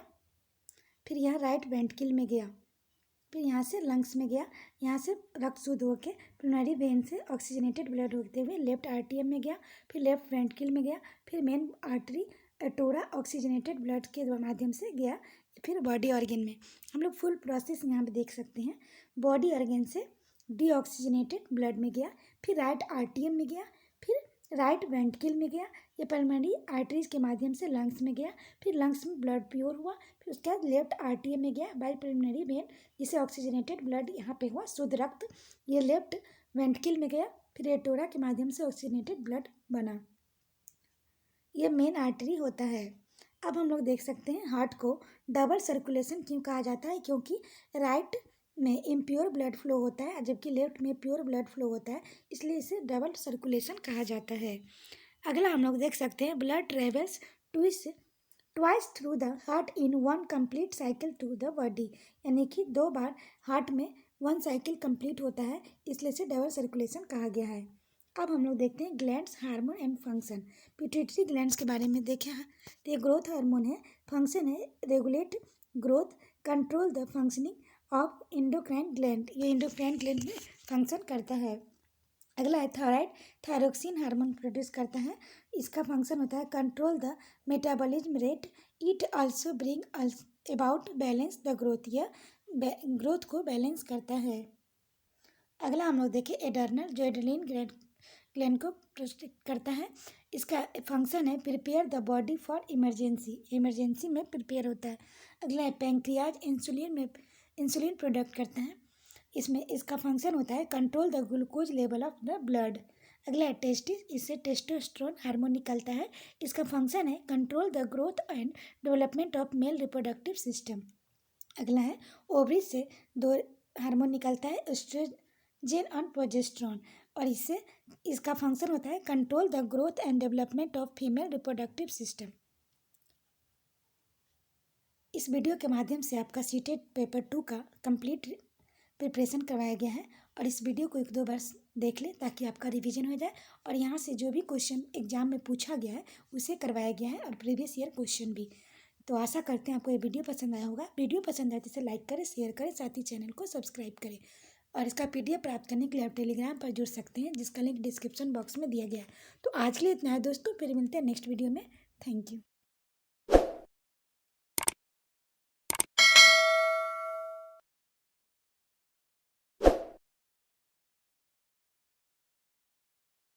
फिर यहाँ राइट वेंट्रिकल में गया, फिर यहाँ से लंग्स में गया, यहाँ से रक्त शुद्ध होकर पल्मोनरी वेन से ऑक्सीजनेटेड ब्लड होते हुए लेफ्ट आर्टियम में गया, फिर लेफ्ट वेंट्रिकल में गया, फिर मेन आर्टरी एटोरा ऑक्सीजनेटेड ब्लड के माध्यम से गया, फिर बॉडी ऑर्गन में। हम लोग फुल प्रोसेस यहाँ पे देख सकते हैं। बॉडी ऑर्गन से डीऑक्सीजनेटेड ब्लड में गया, फिर राइट आर्टियम में गया, फिर राइट वेंट्रिकल में गया, ये पल्मोनरी आर्टरीज के माध्यम से लंग्स में गया, फिर लंग्स में ब्लड प्योर हुआ, फिर उसके बाद लेफ्ट आर्टियम में गया बाय पल्मोनरी वेन, जिसे ऑक्सीजनेटेड ब्लड यहाँ पे हुआ शुद्ध रक्त, ये लेफ्ट वेंट्रिकल में गया, फिर एटोरा के माध्यम से ऑक्सीजनेटेड ब्लड बना, ये मेन आर्टरी होता है। अब हम लोग देख सकते हैं हार्ट को डबल सर्कुलेशन क्यों कहा जाता है, क्योंकि राइट में इम्प्योर ब्लड फ्लो होता है जबकि लेफ्ट में प्योर ब्लड फ्लो होता है, इसलिए इसे डबल सर्कुलेशन कहा जाता है। अगला हम लोग देख सकते हैं blood travels twice through the heart in one complete cycle to the body, यानी कि 2 बार हार्ट में 1 साइकिल कंप्लीट होता है, इसलिए इसे डबल सर्कुलेशन कहा गया है। अब हम लोग देखते हैं glands hormone and function. Pituitary glands के बारे में देखें तो ये ग्रोथ हार्मोन है, फंक्शन है regulate growth, control the functioning of endocrine gland, ये एंडोक्राइन ग्लैंड में फंक्शन करता है। अगला है थायराइड, थायरोक्सिन हार्मोन प्रोड्यूस करता है, इसका फंक्शन होता है control the metabolism rate, it also bring about balance the growth, यह ग्रोथ को बैलेंस करता है। अगला हम लोग देखें एडर्नल, जो एड्रेनलिन ग्लैंड को प्रोटेक्ट करता है, इसका फंक्शन है prepare the body for emergency में प्रिपेयर होता है। अगला है पैंक्रियाज, इंसुलिन प्रोडक्ट करता है, इसमें इसका फंक्शन होता है control the glucose level of the blood. अगला है टेस्टिस, इससे टेस्टोस्टेरोन हार्मोन निकलता है, इसका फंक्शन है control the growth and development of male reproductive system. अगला है ओवरीज से 2 हार्मोन निकलता है एस्ट्रोजन और प्रोजेस्टेरोन, और इसका फंक्शन होता है control the growth and development of female reproductive system. इस वीडियो के माध्यम से आपका सीटेट पेपर 2 का कंप्लीट प्रिपरेशन करवाया गया है, और इस वीडियो को 1-2 बार देख लें ताकि आपका रिवीजन हो जाए, और यहाँ से जो भी क्वेश्चन एग्जाम में पूछा गया है उसे करवाया गया है, और प्रीवियस ईयर क्वेश्चन भी। तो आशा करते हैं आपको ये वीडियो पसंद आया होगा। वीडियो पसंद आए तो इसे लाइक करें, शेयर करें, साथ ही चैनल को सब्सक्राइब करें, और इसका PDF प्राप्त करने के लिए आप टेलीग्राम पर जुड़ सकते हैं, जिसका लिंक डिस्क्रिप्शन बॉक्स में दिया गया है। तो आज के लिए इतना है दोस्तों, फिर मिलते हैं नेक्स्ट वीडियो में। Thank you.